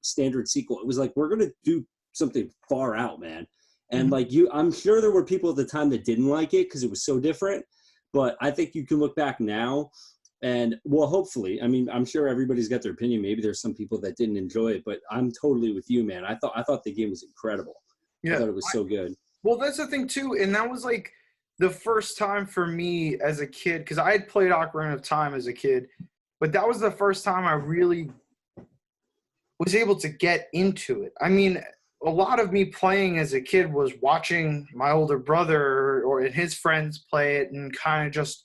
standard sequel. It was like, we're gonna do something far out, man. And like I'm sure there were people at the time that didn't like it because it was so different. But I think you can look back now, and well, hopefully, I mean, I'm sure everybody's got their opinion. Maybe there's some people that didn't enjoy it, but I'm totally with you, man. I thought the game was incredible. Yeah, I thought it was so good. Well, that's the thing too, and that was like the first time for me as a kid, because I had played Ocarina of Time as a kid, but that was the first time I really was able to get into it. I mean, a lot of me playing as a kid was watching my older brother or his friends play it and kind of just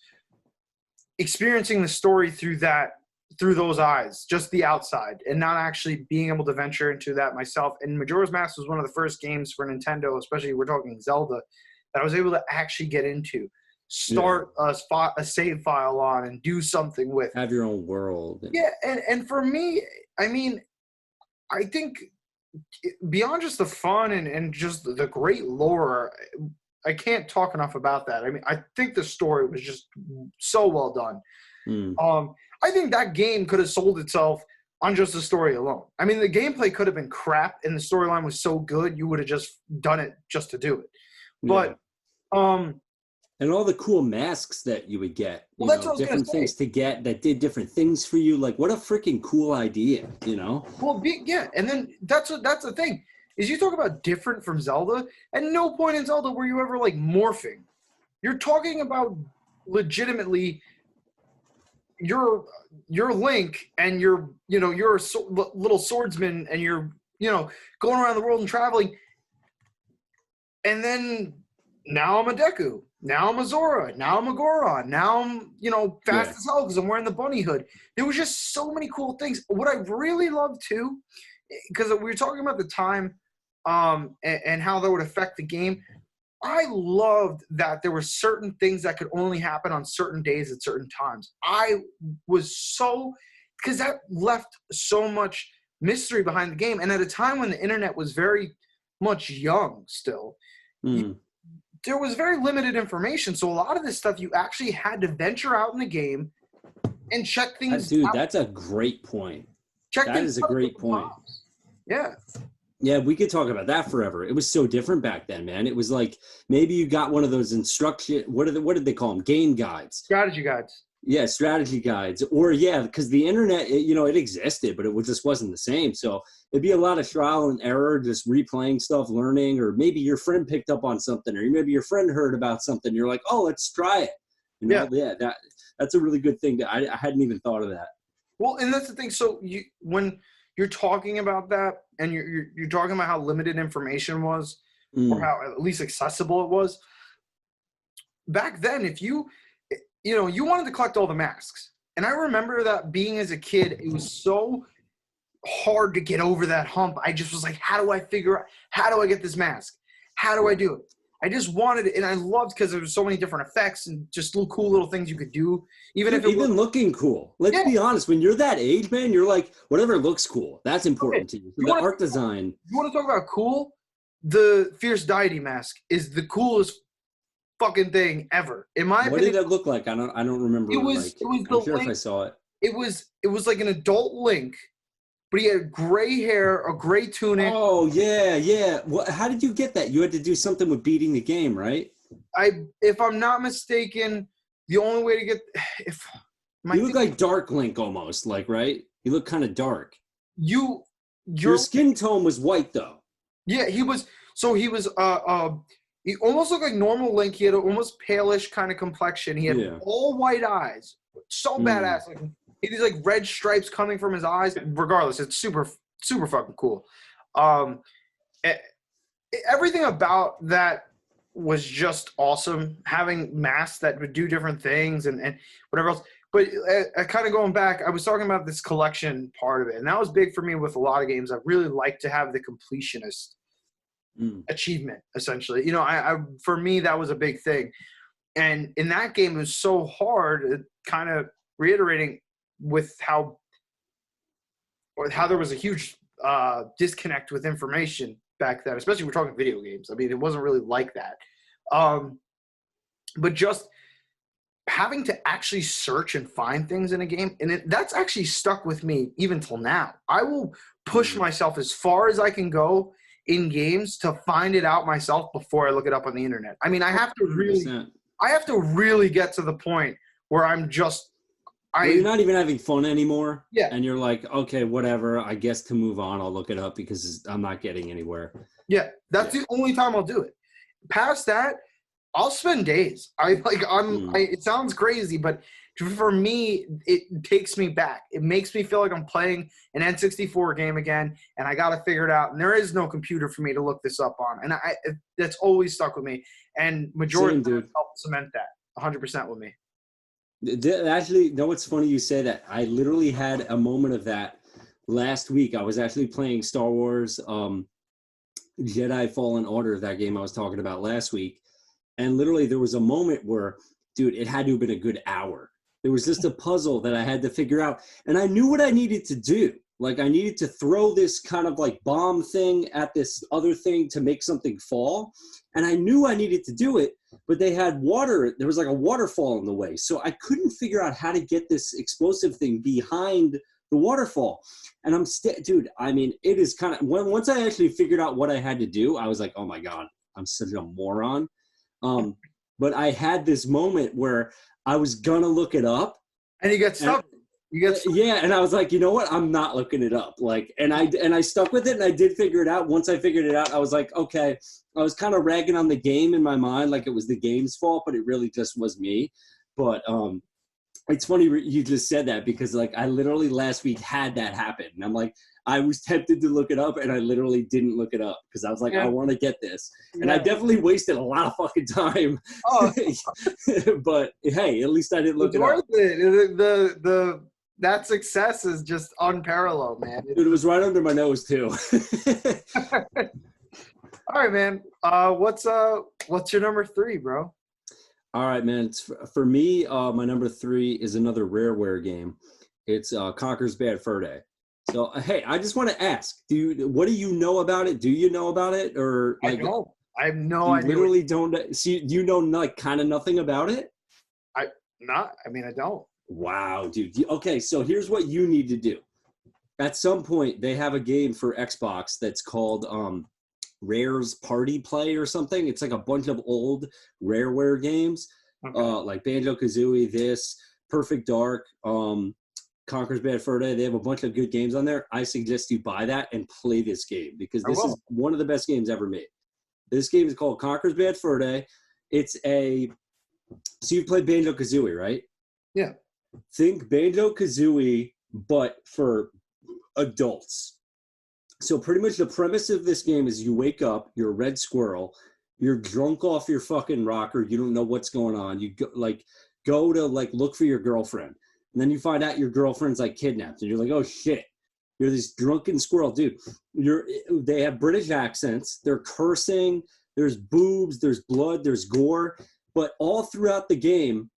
experiencing the story through those eyes, just the outside, and not actually being able to venture into that myself. And Majora's Mask was one of the first games for Nintendo, especially we're talking Zelda, that I was able to actually get into, start a save file on and do something with. Have your own world. Yeah, and for me, I mean, I think beyond just the fun and just the great lore, I can't talk enough about that. I mean, I think the story was just so well done. I think that game could have sold itself on just the story alone. I mean, the gameplay could have been crap, and the storyline was so good you would have just done it just to do it. But and all the cool masks that you would get, well, that's what I was different things to get that did different things for you. Like, what a freaking cool idea, Well, yeah, and then that's the thing is you talk about different from Zelda. At no point in Zelda were you ever like morphing. You're talking about legitimately you're Link and you're a little swordsman and you're going around the world and traveling, and then now I'm a Deku, now I'm a Zora, now I'm a Goron, now I'm fast as hell because I'm wearing the bunny hood. There was just so many cool things. What I really loved too, because we were talking about the time and how that would affect the game. I loved that there were certain things that could only happen on certain days at certain times. I was because that left so much mystery behind the game. And at a time when the internet was very much young still, there was very limited information. So a lot of this stuff you actually had to venture out in the game and check things out. Dude, that's a great point. That is a great point. Yeah. Yeah, we could talk about that forever. It was so different back then, man. It was like maybe you got one of those instruction. What did they call them? Game guides. Strategy guides. Yeah, strategy guides. Or because the internet, it existed, but it just wasn't the same. So it'd be a lot of trial and error, just replaying stuff, learning, or maybe your friend picked up on something, or maybe your friend heard about something. You're like, oh, let's try it. That's a really good thing. I hadn't even thought of that. Well, and that's the thing. So when you're talking about that, and you're talking about how limited information was, or how at least accessible it was. Back then, if you wanted to collect all the masks, and I remember that being as a kid, it was so hard to get over that hump. I just was like, how do I get this mask? How do I do it? I just wanted it, and I loved because there was so many different effects and just little cool little things you could do. Even looking cool. Let's be honest. When you're that age, man, you're like, whatever looks cool. That's important to you. The art design. You want to talk about cool? The Fierce Deity mask is the coolest fucking thing ever. In my opinion. What did it look like? I don't remember. It was I'm sure if I saw it. It was like an adult Link. But he had gray hair, a gray tunic. Oh, yeah. How did you get that? You had to do something with beating the game, right? If I'm not mistaken, the only way to get you look like Dark Link almost, right? You look kind of dark. Your skin tone was white though. Yeah, he was. So he was. He almost looked like normal Link. He had an almost palish kind of complexion. He had all white eyes. So badass. Like, he had these like red stripes coming from his eyes. Regardless, it's super, super fucking cool. Everything about that was just awesome. Having masks that would do different things and whatever else. But kind of going back, I was talking about this collection part of it, and that was big for me with a lot of games. I really like to have the completionist achievement, essentially. For me, that was a big thing. And in that game, it was so hard, kind of reiterating with how there was a huge disconnect with information back then, especially we're talking video games. I mean, it wasn't really like that. But just having to actually search and find things in a game, and that's actually stuck with me even till now. I will push myself as far as I can go in games to find it out myself before I look it up on the internet. I mean, I have to really get to the point where I'm just you're not even having fun anymore. Yeah. And you're like, okay, whatever. I guess to move on, I'll look it up because I'm not getting anywhere. Yeah. That's the only time I'll do it. Past that, I'll spend days. It sounds crazy, but for me, it takes me back. It makes me feel like I'm playing an N64 game again, and I got to figure it out. And there is no computer for me to look this up on, and that's always stuck with me. And majority helped cement that 100% with me. Actually, no, it's funny you say that. I literally had a moment of that last week. I was actually playing Star Wars Jedi Fallen Order, that game I was talking about last week. And literally there was a moment where, dude, it had to have been a good hour. There was just a puzzle that I had to figure out. And I knew what I needed to do. Like, I needed to throw this kind of like bomb thing at this other thing to make something fall. And I knew I needed to do it, but they had water. There was like a waterfall in the way. So I couldn't figure out how to get this explosive thing behind the waterfall. And dude, I mean, it is kind of, once I actually figured out what I had to do, I was like, oh my God, I'm such a moron. But I had this moment where I was gonna look it up, and you get stuck. Yeah, and I was like, you know what? I'm not looking it up. Like, and I stuck with it, and I did figure it out. Once I figured it out, I was like, okay. I was kind of ragging on the game in my mind, like it was the game's fault, but it really just was me. But it's funny you just said that, because like I literally last week had that happen, and I'm like, I was tempted to look it up, and I literally didn't look it up because I was like, I want to get this. And I definitely wasted a lot of fucking time. Oh. But hey, at least I didn't look it up. It. That success is just unparalleled, man. Dude, it was right under my nose too. All right, man. What's your number 3, bro? All right, man. For me, my number 3 is another Rareware game. It's Conker's Bad Fur Day. So, hey, I just want to ask, what do you know about it? Do you know about it? Or like, I don't. I have no idea. Literally don't see. Do you know like kind of nothing about it? I don't. Wow, dude. Okay, so here's what you need to do. At some point, they have a game for Xbox that's called Rare's Party Play or something. It's like a bunch of old Rareware games, like Banjo-Kazooie, Perfect Dark, Conker's Bad Fur Day. They have a bunch of good games on there. I suggest you buy that and play this game, because this is one of the best games ever made. This game is called Conker's Bad Fur Day. So you've played Banjo-Kazooie, right? Yeah. Think Banjo-Kazooie, but for adults. So pretty much the premise of this game is you wake up, you're a red squirrel, you're drunk off your fucking rocker, you don't know what's going on. You go to look for your girlfriend. And then you find out your girlfriend's like kidnapped, and you're like, oh shit, you're this drunken squirrel, dude. They have British accents, they're cursing, there's boobs, there's blood, there's gore, but all throughout the game,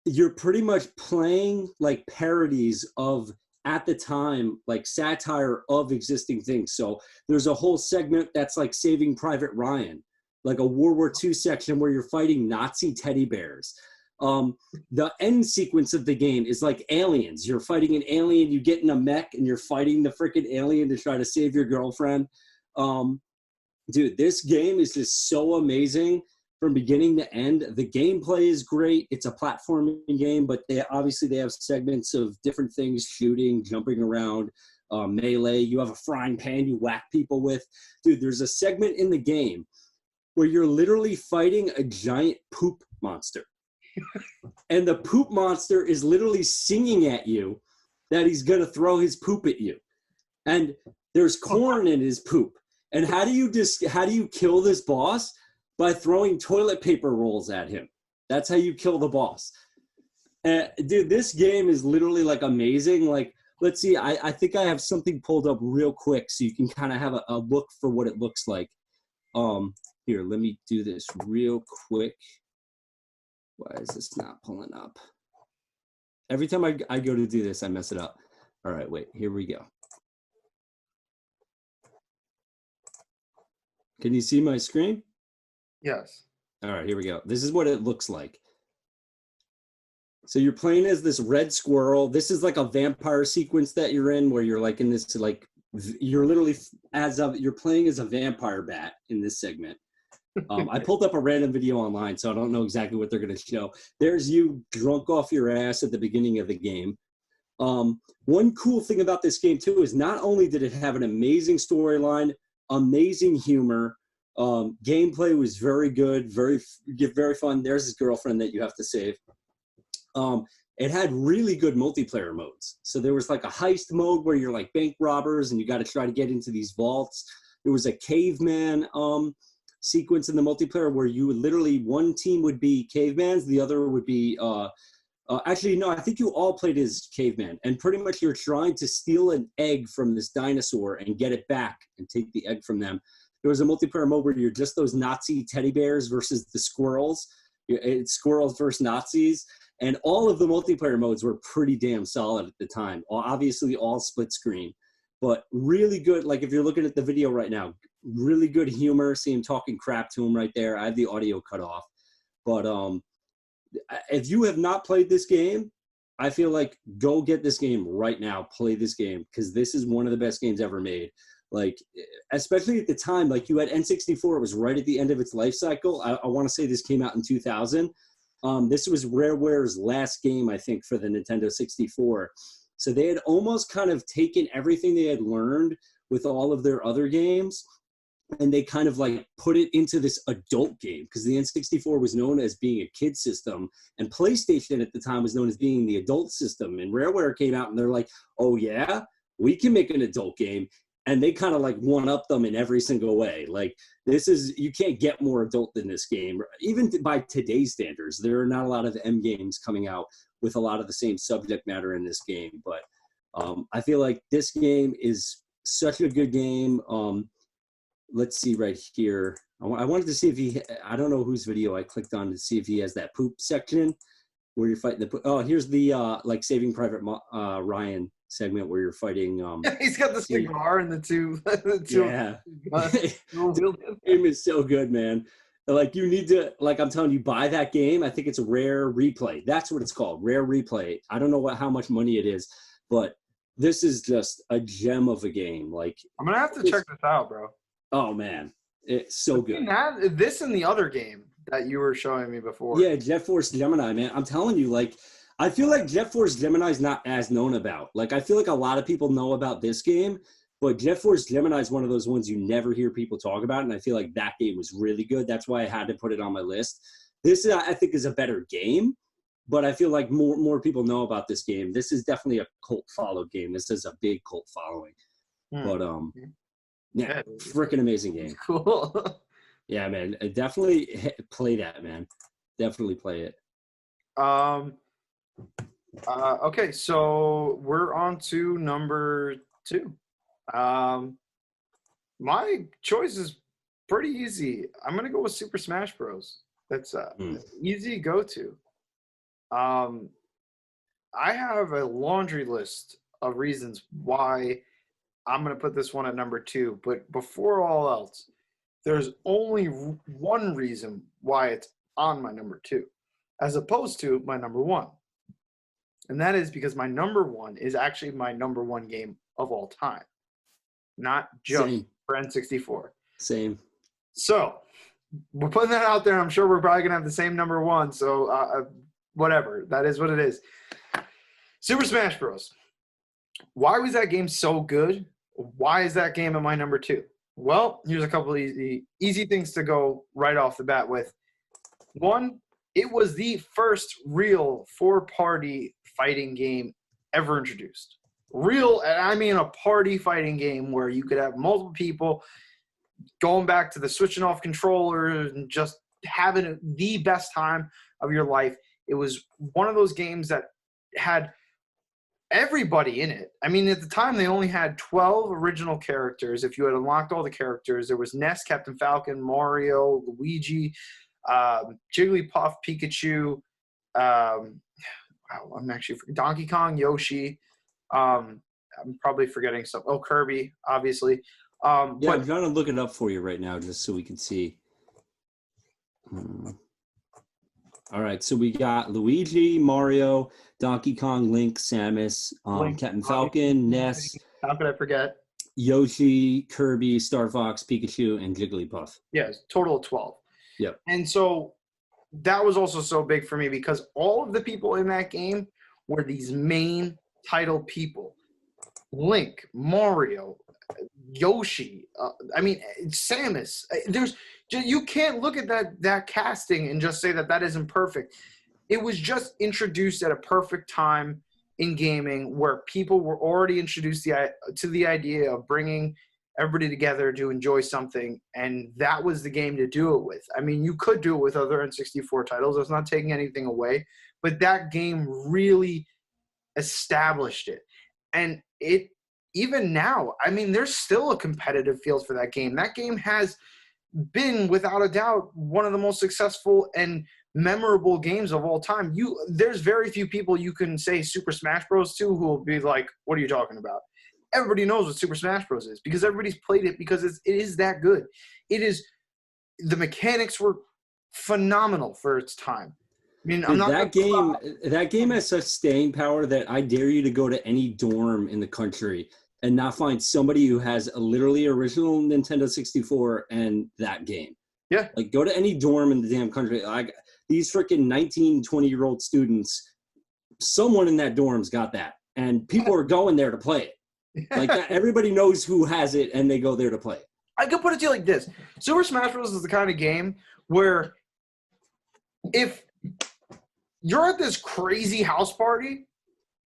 you're pretty much playing like parodies of, at the time, like satire of existing things. So there's a whole segment that's like Saving Private Ryan, like a World War II section where you're fighting Nazi teddy bears. The end sequence of the game is like Aliens. You're fighting an alien, you get in a mech, and you're fighting the freaking alien to try to save your girlfriend. Dude, this game is just so amazing from beginning to end. The gameplay is great. It's a platforming game, but they have segments of different things, shooting, jumping around, melee. You have a frying pan you whack people with. Dude, there's a segment in the game where you're literally fighting a giant poop monster. And the poop monster is literally singing at you that he's going to throw his poop at you. And there's corn in his poop. And how do you kill this boss? By throwing toilet paper rolls at him. That's how you kill the boss. Dude, this game is literally like amazing. Like, let's see, I think I have something pulled up real quick so you can kind of have a look for what it looks like. Here, let me do this real quick. Why is this not pulling up? Every time I go to do this, I mess it up. All right, wait, here we go. Can you see my screen? Yes. All right, here we go. This is what it looks like. So you're playing as this red squirrel. This is like a vampire sequence that you're in, where you're like in this, like, you're literally you're playing as a vampire bat in this segment. I pulled up a random video online, so I don't know exactly what they're going to show. There's you drunk off your ass at the beginning of the game. One cool thing about this game, too, is not only did it have an amazing storyline, amazing humor, Gameplay was very good, very fun. There's his girlfriend that you have to save. It had really good multiplayer modes. So there was like a heist mode where you're like bank robbers and you got to try to get into these vaults. There was a caveman sequence in the multiplayer where you would literally, one team would be cavemans, the other would be actually, no, I think you all played as caveman, and pretty much you're trying to steal an egg from this dinosaur and get it back and take the egg from them. There was a multiplayer mode where you're just those Nazi teddy bears versus the squirrels. It's squirrels versus Nazis. And all of the multiplayer modes were pretty damn solid at the time. Obviously, all split screen, but really good. Like if you're looking at the video right now, really good humor. See him talking crap to him right there. I have the audio cut off. But if you have not played this game, I feel like go get this game right now. Play this game because this is one of the best games ever made. Like, especially at the time, like you had N64, it was right at the end of its life cycle. I want to say this came out in 2000. This was Rareware's last game, I think, for the Nintendo 64. So they had almost kind of taken everything they had learned with all of their other games, and they kind of like put it into this adult game because the N64 was known as being a kid system, and PlayStation at the time was known as being the adult system. And Rareware came out and they're like, oh yeah, we can make an adult game. And they kind of like one-up them in every single way. Like this is, you can't get more adult than this game. Even by today's standards, there are not a lot of M games coming out with a lot of the same subject matter in this game. But I feel like this game is such a good game. Let's see right here. I wanted to see if he, I don't know whose video I clicked on to see if he has that poop section where you're fighting the poop. Oh, here's the like Saving Private Ryan segment where you're fighting. He's got the cigar and the two. Yeah. The game is so good, man. Like you need to, like I'm telling you, buy that game. I think it's a Rare Replay. That's what it's called, Rare Replay. I don't know how much money it is, but this is just a gem of a game. Like I'm gonna have to check this out, bro. Oh man, it's so good. This and the other game that you were showing me before. Yeah, Jet Force Gemini, man. I'm telling you, like, I feel like Jet Force Gemini is not as known about. Like, I feel like a lot of people know about this game, but Jet Force Gemini is one of those ones you never hear people talk about, and I feel like that game was really good. That's why I had to put it on my list. This, I think, is a better game, but I feel like more people know about this game. This is definitely a cult-followed game. This is a big cult following. But, yeah, freaking amazing game. Cool. Yeah, man. Definitely play that, man. Definitely play it. Okay, so we're on to number 2. My choice is pretty easy. I'm gonna go with Super Smash Bros. That's easy go-to. I have a laundry list of reasons why I'm gonna put this one at number 2. But before all else, there's only one reason why it's on my number 2, as opposed to my number 1. And that is because my number 1 is actually my number 1 game of all time. Not just for N64. Same. So, we're putting that out there. I'm sure we're probably going to have the same number 1. So, whatever. That is what it is. Super Smash Bros. Why was that game so good? Why is that game at my number 2? Well, here's a couple of easy things to go right off the bat with. One, it was the first real 4-party fighting game ever introduced. Real, I mean a party fighting game where you could have multiple people going back to the switching off controllers and just having the best time of your life. It was one of those games that had everybody in it. I mean, at the time, they only had 12 original characters. If you had unlocked all the characters, there was Ness, Captain Falcon, Mario, Luigi, Jigglypuff, Pikachu, I'm actually Donkey Kong, Yoshi. I'm probably forgetting some. Oh, Kirby, obviously. Yeah, I'm trying to look it up for you right now just so we can see. All right, so we got Luigi, Mario, Donkey Kong, Link, Samus, Captain Falcon, Ness. How could I forget? Yoshi, Kirby, Star Fox, Pikachu, and Jigglypuff. Yes, total of 12. Yep. And so that was also so big for me because all of the people in that game were these main title people. Link, Mario, Yoshi. I mean, Samus. You can't look at that casting and just say that isn't perfect. It was just introduced at a perfect time in gaming where people were already introduced to the idea of bringing everybody together to enjoy something, and that was the game to do it with. I mean, you could do it with other N64 titles. It's not taking anything away, but that game really established it. And even now, I mean, there's still a competitive field for that game. That game has been, without a doubt, one of the most successful and memorable games of all time. There's very few people you can say Super Smash Bros. To who will be like, what are you talking about? Everybody knows what Super Smash Bros. Is because everybody's played it because it is that good. The mechanics were phenomenal for its time. I mean, Dude, that game has such staying power that I dare you to go to any dorm in the country and not find somebody who has a literally original Nintendo 64 and that game. Yeah. Like, go to any dorm in the damn country. Like, these freaking 19, 20-year-old students, someone in that dorm's got that. And people are going there to play it. Like, everybody knows who has it, and they go there to play it. I could put it to you like this. Super Smash Bros. Is the kind of game where if you're at this crazy house party,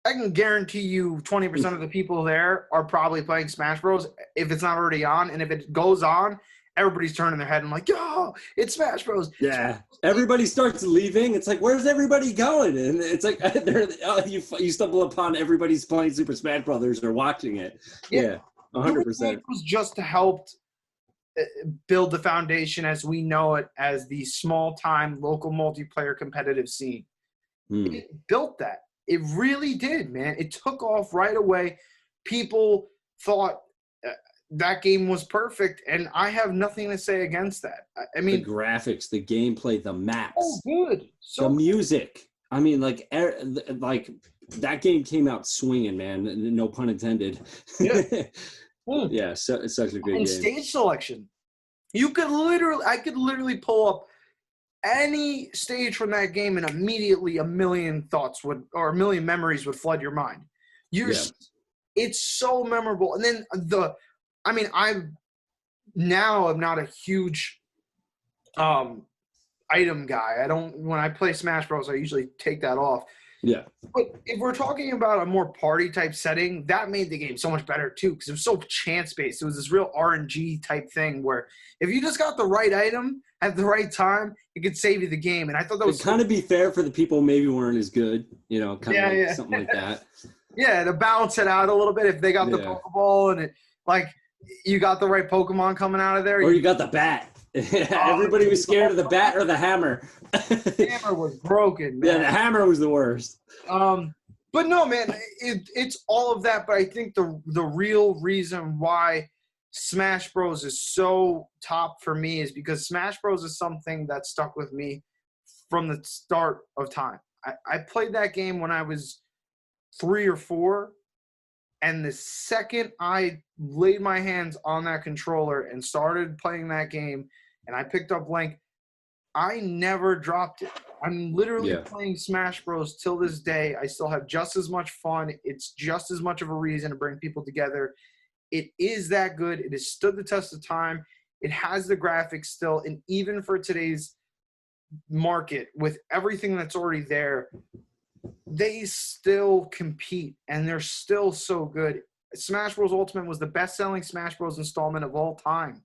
I can guarantee you 20% of the people there are probably playing Smash Bros. If it's not already on. And if it goes on, everybody's turning their head and like, yo, it's Smash Bros. Yeah. Everybody starts leaving. It's like, where's everybody going? And it's like, you stumble upon everybody's playing Super Smash Brothers or watching it. Yeah, 100%. It was just to help build the foundation as we know it as the small-time local multiplayer competitive scene. It built that. It really did, man. It took off right away. People thought that game was perfect, and I have nothing to say against that. I mean, the graphics, the gameplay, the maps, oh, good. The music. I mean, like that game came out swinging, man. No pun intended. Yeah, yeah. It's such a good game. Stage selection. I could literally pull up any stage from that game, and immediately a million memories would flood your mind. It's so memorable. And then I'm not a huge item guy. When I play Smash Bros, I usually take that off. Yeah. But if we're talking about a more party type setting, that made the game so much better too, because it was so chance based. It was this real RNG type thing where if you just got the right item at the right time, it could save you the game. And I thought that was kind of be fair for the people who maybe weren't as good, something like that. Yeah, to balance it out a little bit. If they got the Pokeball and you got the right Pokemon coming out of there, or you got the bat. Everybody was scared of the bat or the hammer. The hammer was broken, man. Yeah, the hammer was the worst. But no, man, it's all of that. But I think the real reason why Smash Bros is so top for me is because Smash Bros is something that stuck with me from the start of time. I played that game when I was 3 or 4. And the second I laid my hands on that controller and started playing that game, and I picked up Link, I never dropped it. I'm literally playing Smash Bros. Till this day. I still have just as much fun. It's just as much of a reason to bring people together. It is that good. It has stood the test of time. It has the graphics still. And even for today's market, with everything that's already there, they still compete, and they're still so good. Smash Bros. Ultimate was the best-selling Smash Bros. Installment of all time.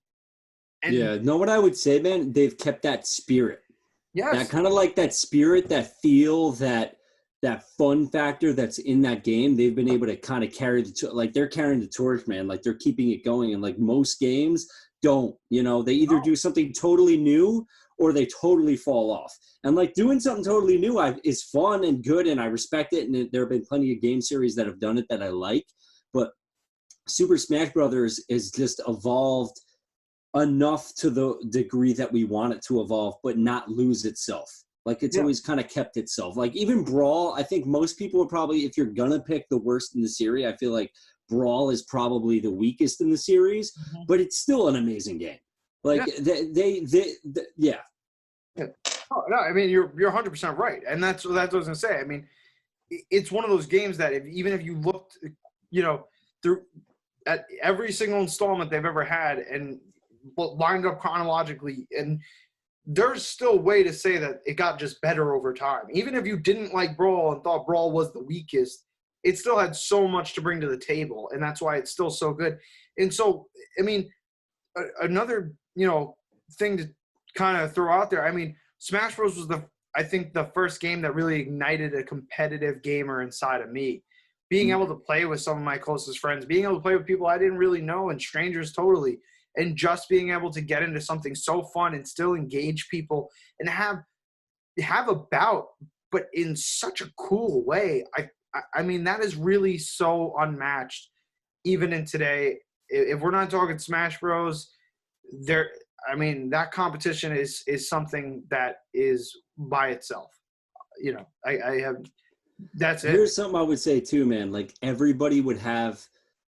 And know what I would say, man? They've kept that spirit. Yes. That kind of like that spirit, that feel, that fun factor that's in that game. They've been able to kind of carry they're carrying the torch, man. Like, they're keeping it going. And like most games don't, they either do something totally new or they totally fall off. And like doing something totally new is fun and good, and I respect it. And there have been plenty of game series that have done it that I like. But Super Smash Brothers is just evolved enough to the degree that we want it to evolve, but not lose itself. Like, it's always kind of kept itself. Like, even Brawl, I think most people would probably, if you're going to pick the worst in the series, I feel like Brawl is probably the weakest in the series, but it's still an amazing game. Like, yeah. Oh, no, I mean, you're 100% right. And that's what I was going to say. I mean, it's one of those games that even if you looked, through at every single installment they've ever had and lined up chronologically. And there's still a way to say that it got just better over time. Even if you didn't like Brawl and thought Brawl was the weakest, it still had so much to bring to the table, and that's why it's still so good. And so, I mean, another, thing to kind of throw out there, I mean, Smash Bros. Was I think the first game that really ignited a competitive gamer inside of me. Being able to play with some of my closest friends, being able to play with people I didn't really know and strangers totally, and just being able to get into something so fun and still engage people and have a bout, but in such a cool way. I mean, that is really so unmatched, even in today. If we're not talking Smash Bros, that competition is something that is by itself. That's it. Here's something I would say too, man. Like everybody would have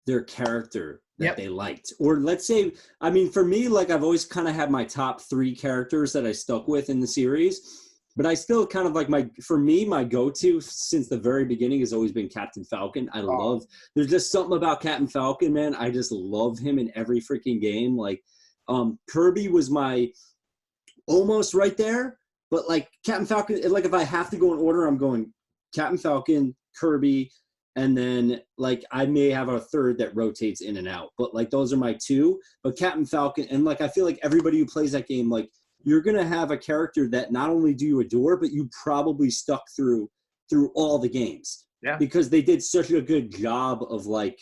their character that they liked. Or let's say, I mean, for me, like I've always kind of had my top 3 characters that I stuck with in the series. But I still kind of like my go-to since the very beginning has always been Captain Falcon. There's just something about Captain Falcon, man. I just love him in every freaking game. Like Kirby was my almost right there, but like Captain Falcon, like if I have to go in order, I'm going Captain Falcon, Kirby, and then like I may have a third that rotates in and out. But like those are my 2. But Captain Falcon, and like I feel like everybody who plays that game, like you're going to have a character that not only do you adore, but you probably stuck through all the games. Yeah. Because they did such a good job of like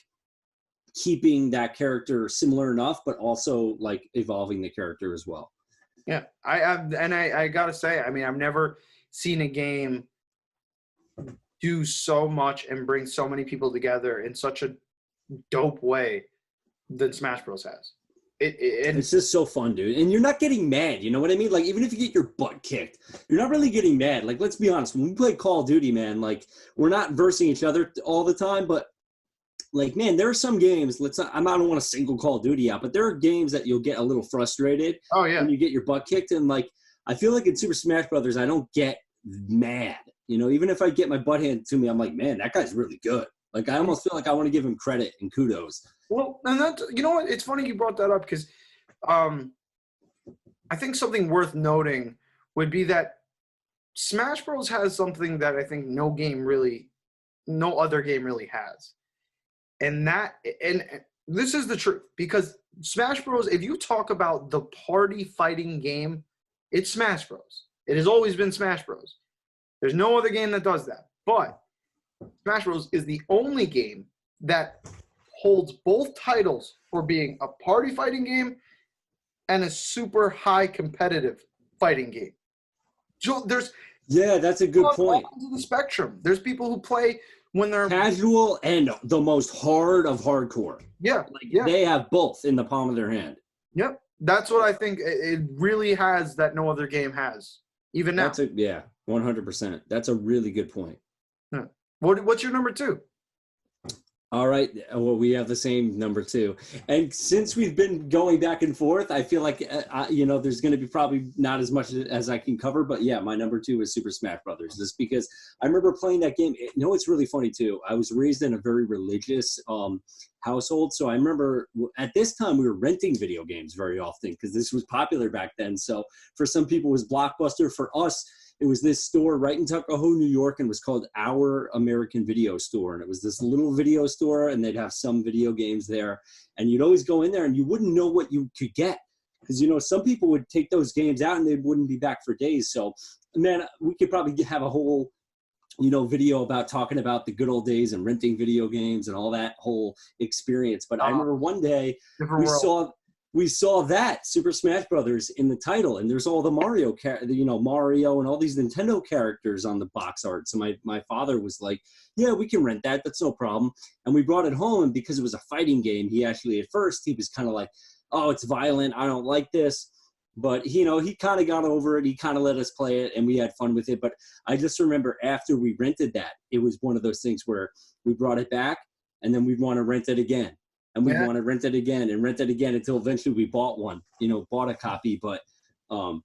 keeping that character similar enough, but also like evolving the character as well. Yeah. I got to say, I mean, I've never seen a game do so much and bring so many people together in such a dope way than Smash Bros. Has. It's just so fun, dude. And you're not getting mad, you know what I mean? Like, even if you get your butt kicked, you're not really getting mad. Like, let's be honest. When we play Call of Duty, man, like, we're not versing each other all the time, but, like, man, there are some games, I don't want to single Call of Duty out, but there are games that you'll get a little frustrated when you get your butt kicked. And, like, I feel like in Super Smash Brothers, I don't get mad. Even if I get my butt handed to me, I'm like, man, that guy's really good. Like, I almost feel like I want to give him credit and kudos. Well, and that, you know what? It's funny you brought that up because I think something worth noting would be that Smash Bros. Has something that I think no other game really has. And this is the truth, because Smash Bros., if you talk about the party fighting game, it's Smash Bros. It has always been Smash Bros. There's no other game that does that. But Smash Bros. Is the only game that holds both titles for being a party fighting game and a super high competitive fighting game. So that's a good point. On the spectrum, there's people who play when they're casual and the most hard of hardcore. Yeah, They have both in the palm of their hand. Yep, that's what I think it really has that no other game has, even now. 100%. That's a really good point. Yeah. What's your number 2? All right. Well, we have the same number 2. And since we've been going back and forth, I feel like, there's going to be probably not as much as I can cover. But, yeah, my number 2 is Super Smash Brothers. Just because I remember playing that game. It's really funny, too. I was raised in a very religious household. So I remember at this time we were renting video games very often because this was popular back then. So for some people it was Blockbuster. For us, it was this store right in Tuckahoe, New York, and it was called Our American Video Store. And it was this little video store, and they'd have some video games there. And you'd always go in there, and you wouldn't know what you could get. Because, some people would take those games out, and they wouldn't be back for days. So, man, we could probably have a whole, video about talking about the good old days and renting video games and all that whole experience. But I remember one day we saw that Super Smash Brothers in the title, and there's all the Mario and all these Nintendo characters on the box art. So my father was like, yeah, we can rent that. That's no problem. And we brought it home, and because it was a fighting game, he actually, at first, he was kind of like, oh, it's violent. I don't like this. But, he kind of got over it. He kind of let us play it, and we had fun with it. But I just remember after we rented that, it was one of those things where we brought it back, and then we'd want to rent it again. And we want to rent it again and rent it again until eventually we bought one, bought a copy. But I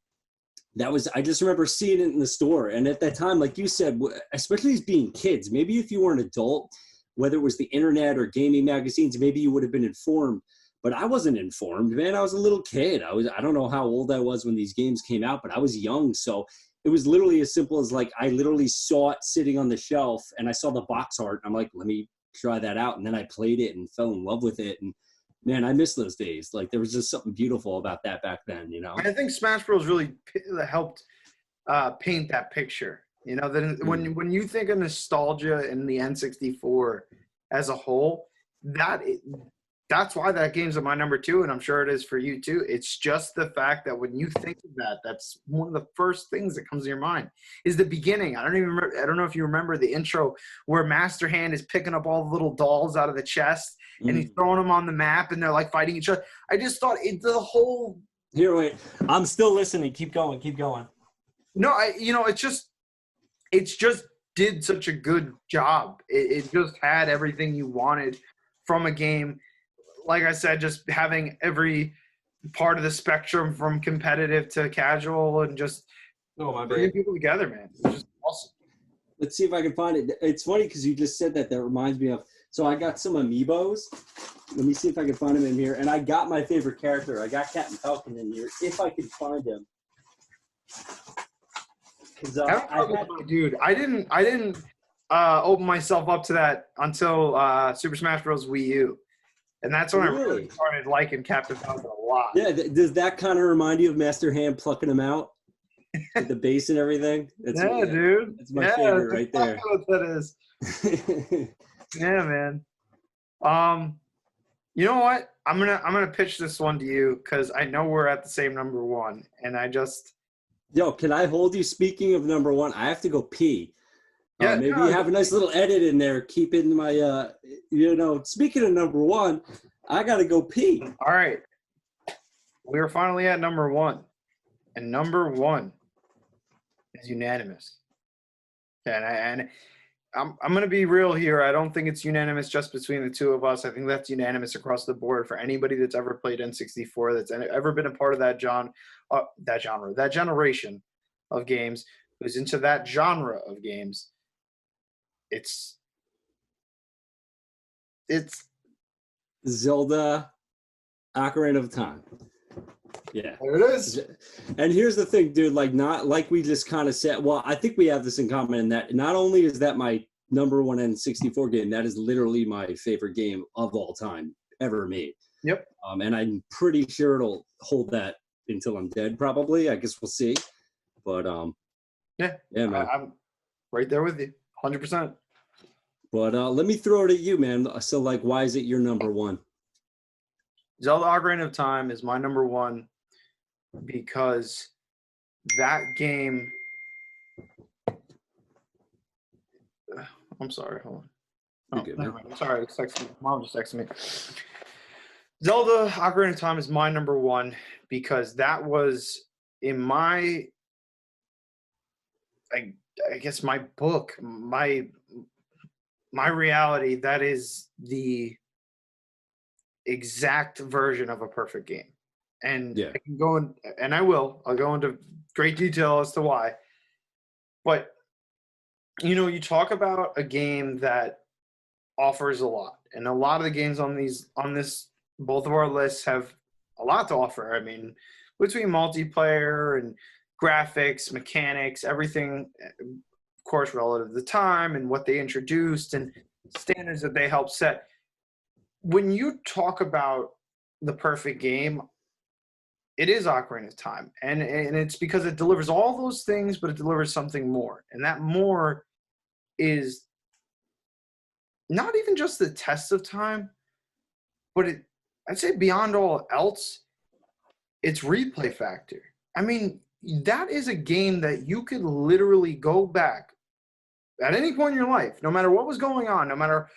just remember seeing it in the store. And at that time, like you said, especially as being kids, maybe if you were an adult, whether it was the internet or gaming magazines, maybe you would have been informed. But I wasn't informed, man. I was a little kid. I don't know how old I was when these games came out, but I was young. So it was literally as simple as like, I literally saw it sitting on the shelf and I saw the box art. I'm like, let me try that out. And then I played it and fell in love with it. And man, I miss those days. Like there was just something beautiful about that back then, you know? I think Smash Bros. Really helped paint that picture. You know, that when you think of nostalgia in the N64 as a whole, that's why that game's at my number 2, and I'm sure it is for you too. It's just the fact that when you think of that, that's one of the first things that comes to your mind is the beginning. I don't know if you remember the intro where Master Hand is picking up all the little dolls out of the chest and he's throwing them on the map and they're like fighting each other. I just thought the whole. Here, wait. I'm still listening. Keep going. Keep going. No, it's just did such a good job. It just had everything you wanted from a game. Like I said, just having every part of the spectrum from competitive to casual and just bringing people together, man. It's just awesome. Let's see if I can find it. It's funny because you just said that. That reminds me of, so I got some amiibos. Let me see if I can find them in here. And I got my favorite character. I got Captain Falcon in here, if I can find him. Dude, I didn't open myself up to that until Super Smash Bros. Wii U. And that's when I really started liking Captain Falcon a lot. Yeah, does that kind of remind you of Master Hand plucking him out? With the bass and everything? That's dude. That's my favorite right there. What that is. Yeah, man. You know what? I'm gonna pitch this one to you because I know we're at the same number 1, and I just. Yo, can I hold you? Speaking of number 1, I have to go pee. Yeah, maybe you have a nice little edit in there, keeping my, speaking of number 1, I got to go pee. All right. We're finally at number 1. And number 1 is unanimous. And I'm going to be real here. I don't think it's unanimous just between the two of us. I think that's unanimous across the board for anybody that's ever played N64, that's ever been a part of that generation of games, who's into that genre of games. It's Zelda Ocarina of Time. Yeah. There it is. And here's the thing, dude, not like we just kind of said, well, I think we have this in common in that not only is that my number 1 N64 game, that is literally my favorite game of all time ever made. Yep. And I'm pretty sure it'll hold that until I'm dead, probably. I guess we'll see. But yeah, man. I'm right there with you. 100%. But let me throw it at you, man. So, why is it your number 1? Zelda Ocarina of Time is my number 1 because that game. I'm sorry. Hold on. Good, I'm sorry. Mom just texted me. Zelda Ocarina of Time is my number 1 because that was in my. I guess my book, my reality, that is the exact version of a perfect game. And yeah. I can go I'll go into great detail as to why. But you talk about a game that offers a lot. And a lot of the games on this both of our lists have a lot to offer. I mean, between multiplayer and graphics, mechanics, everything, of course, relative to the time and what they introduced and standards that they helped set. When you talk about the perfect game, it is Ocarina of Time. And it's because it delivers all those things, but it delivers something more. And that more is not even just the test of time, but I'd say beyond all else, it's replay factor. I mean, that is a game that you could literally go back at any point in your life, no matter what was going on, no matter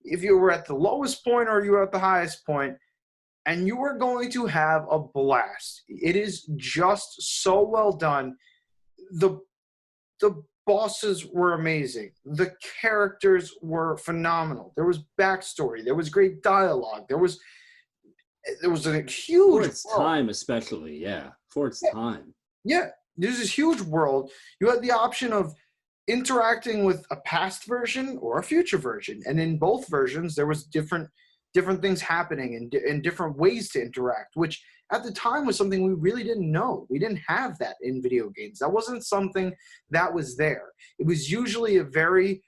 if you were at the lowest point or you were at the highest point, and you were going to have a blast. It is just so well done. The bosses were amazing. The characters were phenomenal. There was backstory. There was great dialogue. There was a huge for its time, especially, yeah, for its time. Yeah, there's this huge world. You had the option of interacting with a past version or a future version, and in both versions there was different things happening and different ways to interact, which at the time was something we really didn't know. We didn't have that in video games. That wasn't something that was there. It was usually a very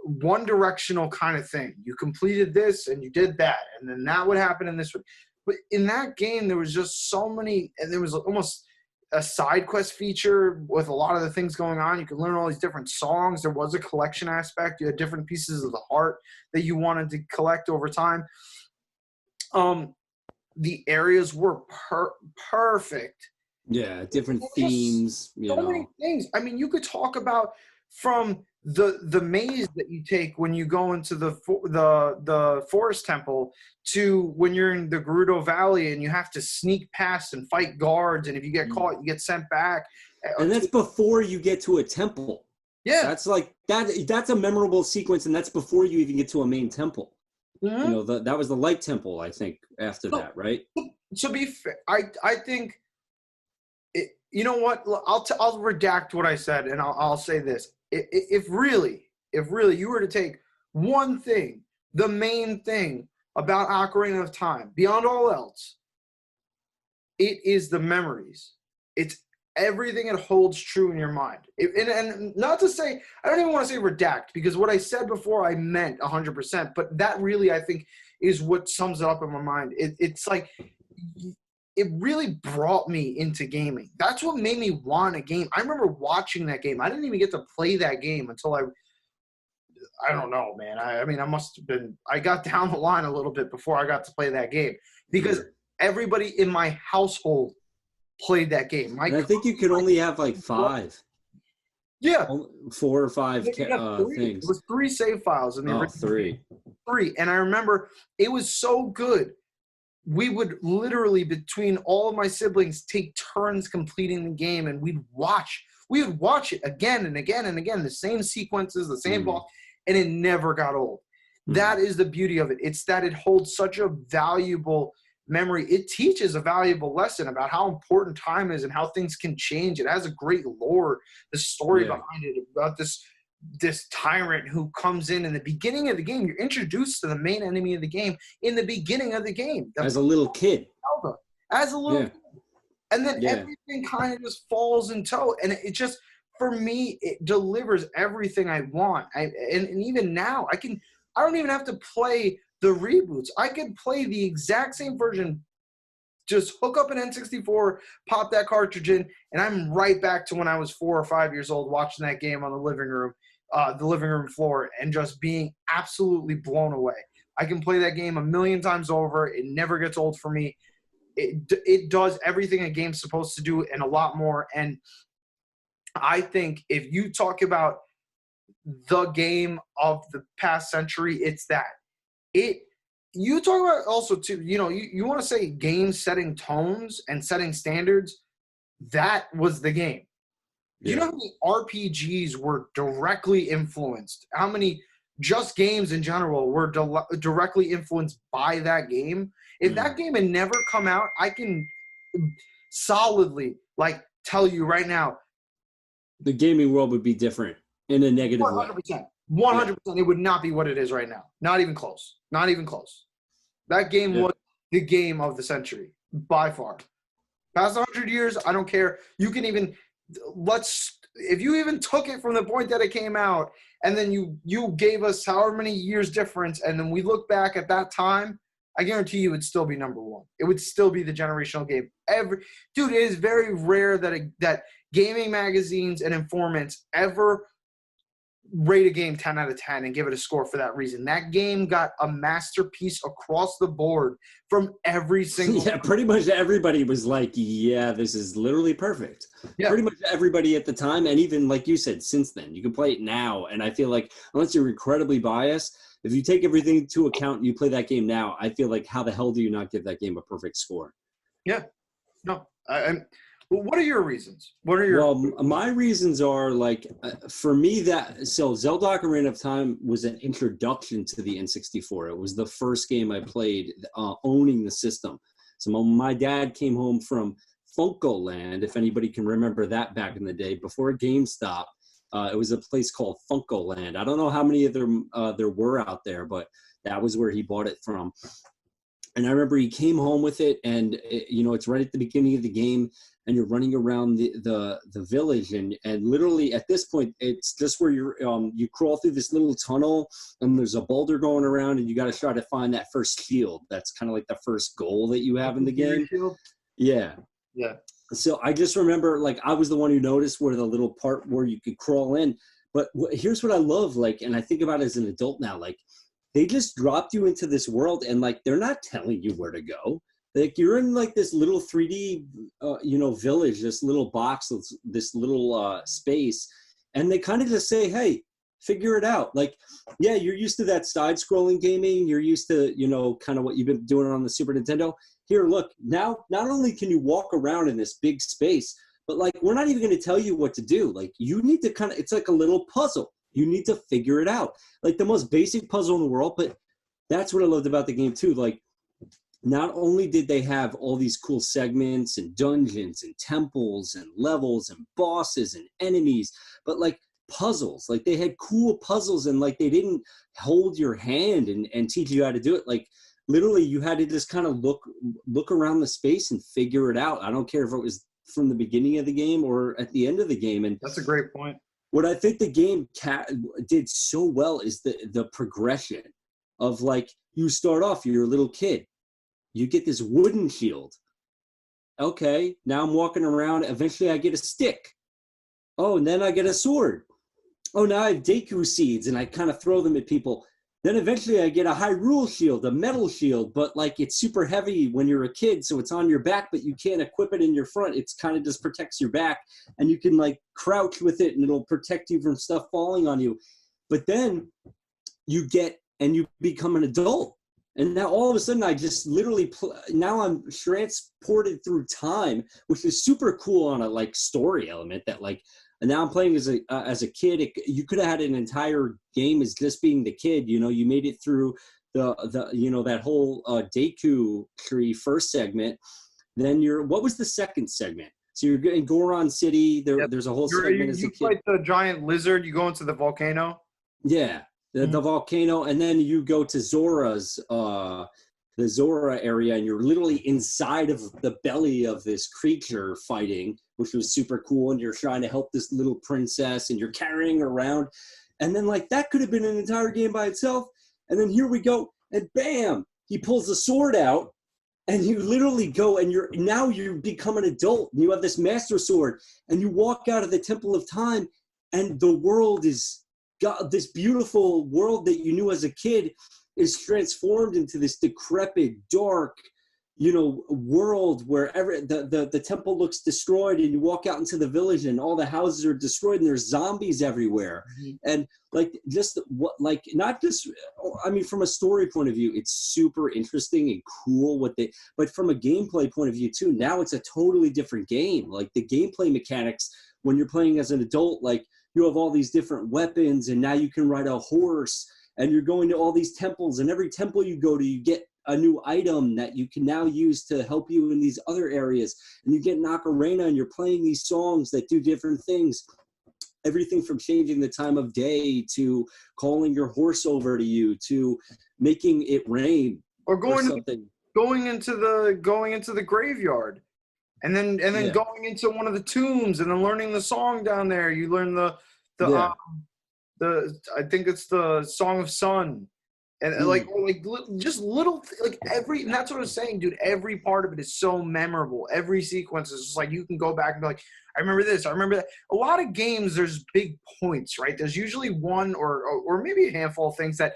one directional kind of thing. You completed this and you did that, and then that would happen in this one. But in that game there was just so many, and there was almost a side quest feature with a lot of the things going on. You could learn all these different songs. There was a collection aspect. You had different pieces of the heart that you wanted to collect over time. The areas were perfect. Yeah, different themes. So many things. I mean, you could talk about from the maze that you take when you go into the forest temple to when you're in the Gerudo Valley and you have to sneak past and fight guards, and if you get caught, you get sent back. And that's before you get to a temple. Yeah, that's like that's a memorable sequence, and that's before you even get to a main temple. Mm-hmm. You know, that was the light temple, I think, after that, right? To be fair, I think you know what? I'll redact what I said, and I'll say this: if really you were to take one thing, the main thing about Ocarina of Time, beyond all else, it is the memories. It's everything it holds true in your mind. And not to say, I don't even want to say redact, because what I said before I meant 100%, but that really, I think, is what sums it up in my mind. It's like, it really brought me into gaming. That's what made me want a game. I remember watching that game. I didn't even get to play that game until I don't know, man. I mean, I got down the line a little bit before I got to play that game, because everybody in my household played that game. I think you could only have like 5. Yeah. 4 or 5 things. It was 3 save files in the original. 3. 3. And I remember it was so good. We would literally, between all of my siblings, take turns completing the game, and we would watch it again and again and again, the same sequences, the same block, and it never got old. That is the beauty of it. It's that it holds such a valuable memory. It teaches a valuable lesson about how important time is and how things can change. It has a great lore, the story behind it, about this tyrant who comes in the beginning of the game. You're introduced to the main enemy of the game in the beginning of the game. As a little kid. As a little kid. And then everything kind of just falls in tow. And it just, for me, it delivers everything I want. And even now, I don't even have to play the reboots. I could play the exact same version, just hook up an N64, pop that cartridge in, and I'm right back to when I was 4 or 5 years old watching that game on the living room floor, and just being absolutely blown away. I can play that game a million times over. It never gets old for me. It does everything a game's supposed to do and a lot more. And I think if you talk about the game of the past century, it's that. You talk about also too, you want to say games setting tones and setting standards. That was the game. Do you know how many RPGs were directly influenced? How many just games in general were directly influenced by that game? If that game had never come out, I can solidly tell you right now, the gaming world would be different in a negative 100%, way. 100%. It would not be what it is right now. Not even close. Not even close. That game was the game of the century by far. Past 100 years, I don't care. You can even if you even took it from the point that it came out, and then you gave us however many years difference, and then we look back at that time, I guarantee you it'd still be number one. It would still be the generational game. Dude, it is very rare that gaming magazines and informants ever rate a game 10 out of 10 and give it a score for that reason. That game got a masterpiece across the board from every single pretty much everybody was like, this is literally perfect. Pretty much everybody at the time, and even like you said, since then. You can play it now, and I feel like unless you're incredibly biased, if you take everything into account and you play that game now, I feel like how the hell do you not give that game a perfect score? What are your reasons? Well, my reasons are for me Zelda Ocarina of Time was an introduction to the N64. It was the first game I played owning the system. So my dad came home from Funko Land, if anybody can remember that back in the day, before GameStop. It was a place called Funko Land. I don't know how many of them there were out there, but that was where he bought it from. And I remember he came home with it, and it's right at the beginning of the game, and you're running around the village, and literally at this point, it's just where you crawl through this little tunnel, and there's a boulder going around, and you got to try to find that first shield. That's kind of like the first goal that you have in the game. Yeah. So I just remember, like, I was the one who noticed where the little part where you could crawl in. But here's what I love, like, and I think about it as an adult now, like, they just dropped you into this world, and like they're not telling you where to go. Like, you're in like this little 3D, village, this little box, this little space, and they kind of just say, "Hey, figure it out." Like, yeah, you're used to that side-scrolling gaming. You're used to, kind of what you've been doing on the Super Nintendo. Here, look, now not only can you walk around in this big space, but like we're not even going to tell you what to do. Like, you need to it's like a little puzzle. You need to figure it out. Like the most basic puzzle in the world, but that's what I loved about the game too. Like, not only did they have all these cool segments and dungeons and temples and levels and bosses and enemies, but like puzzles. Like, they had cool puzzles, and like they didn't hold your hand and teach you how to do it. Like, literally you had to just kind of look around the space and figure it out. I don't care if it was from the beginning of the game or at the end of the game. And that's a great point. What I think the game did so well is the progression of, like, you start off, you're a little kid. You get this wooden shield. Okay, now I'm walking around. Eventually I get a stick. Oh, and then I get a sword. Oh, now I have Deku seeds, and I kind of throw them at people. Then eventually I get a Hyrule shield, a metal shield, but like it's super heavy when you're a kid, so it's on your back, but you can't equip it in your front. It's kind of just protects your back, and you can like crouch with it, and it'll protect you from stuff falling on you. But then you become an adult, and now all of a sudden I just literally now I'm transported through time, which is super cool on a like story element that like. And now I'm playing as a kid. You could have had an entire game as just being the kid. You made it through the that whole Deku tree first segment. Then what was the second segment? So you're in Goron City. There's a whole segment as a kid. You fight the giant lizard. You go into the volcano. Yeah, the volcano, and then you go to Zora's. The Zora area, and you're literally inside of the belly of this creature fighting, which was super cool, and you're trying to help this little princess, and you're carrying her around. And then, like, that could have been an entire game by itself. And then here we go, and bam, he pulls the sword out, and you literally go, and you become an adult, and you have this master sword, and you walk out of the Temple of Time, and the world is got this beautiful world that you knew as a kid is transformed into this decrepit, dark, world where the temple looks destroyed, and you walk out into the village and all the houses are destroyed and there's zombies everywhere. Mm-hmm. And from a story point of view, it's super interesting and cool but from a gameplay point of view too, now it's a totally different game. Like, the gameplay mechanics when you're playing as an adult, like, you have all these different weapons, and now you can ride a horse. And you're going to all these temples, and every temple you go to, you get a new item that you can now use to help you in these other areas. And you get an ocarina, and you're playing these songs that do different things. Everything from changing the time of day to calling your horse over to you to making it rain or going into the graveyard, and then going into one of the tombs, and then learning the song down there. You learn I think it's the Song of Sun, and just little and that's what I was saying, dude. Every part of it is so memorable. Every sequence is just like you can go back and be like, I remember this, I remember that. A lot of games, there's big points, right? There's usually one or maybe a handful of things that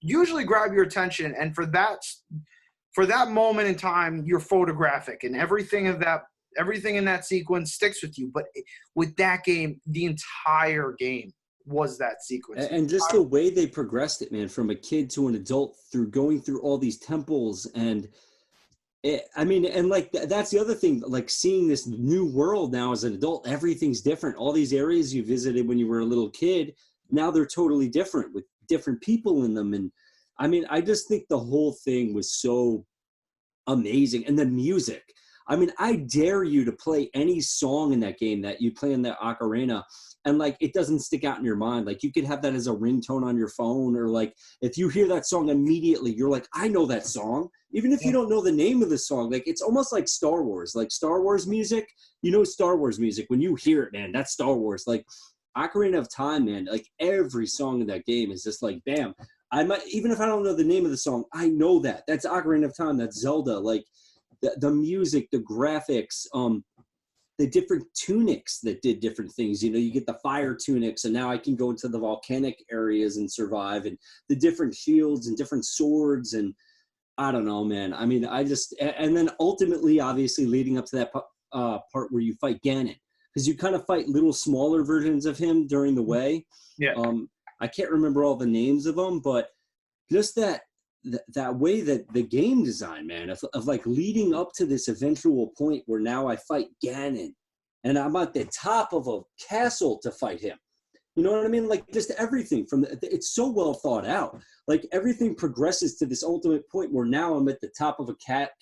usually grab your attention, and for that moment in time, you're photographic, and everything in that sequence sticks with you. But with that game, the entire game was that sequence. And just the way they progressed it, man, from a kid to an adult through going through all these temples. And that's the other thing, like seeing this new world now as an adult, everything's different. All these areas you visited when you were a little kid, now they're totally different with different people in them. And I just think the whole thing was so amazing. And the music, I mean, I dare you to play any song in that game that you play in the ocarina, and like it doesn't stick out in your mind. Like you could have that as a ringtone on your phone, or like if you hear that song immediately, you're like, I know that song, even if you don't know the name of the song. Like it's almost like Star Wars music. You know, Star Wars music, when you hear it, man, that's Star Wars. Like Ocarina of Time, man, like every song in that game is just like, bam. I might, even if I don't know the name of the song, I know that's Ocarina of Time, that's Zelda. Like the music, the graphics, the different tunics that did different things. You know, you get the fire tunics, and now I can go into the volcanic areas and survive, and the different shields and different swords, and I don't know, man. I mean, and then ultimately, obviously, leading up to that part where you fight Ganon, because you kind of fight little smaller versions of him during the way. Yeah. I can't remember all the names of them, but just that way that the game design, man, of like leading up to this eventual point where now I fight Ganon, and I'm at the top of a castle to fight him. You know what I mean? Like just everything it's so well thought out. Like everything progresses to this ultimate point where now I'm at the top of a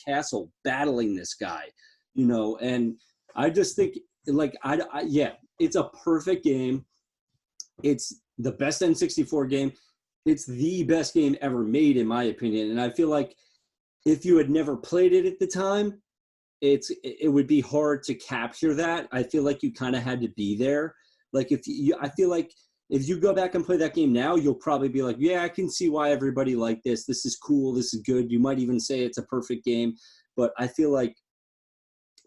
castle battling this guy, you know, and I just think like, yeah, it's a perfect game. It's the best N64 game. It's the best game ever made, in my opinion. And I feel like if you had never played it at the time, it would be hard to capture that. I feel like you kind of had to be there. Like I feel like if you go back and play that game now, you'll probably be like, yeah, I can see why everybody liked this. This is cool. This is good. You might even say it's a perfect game. But I feel like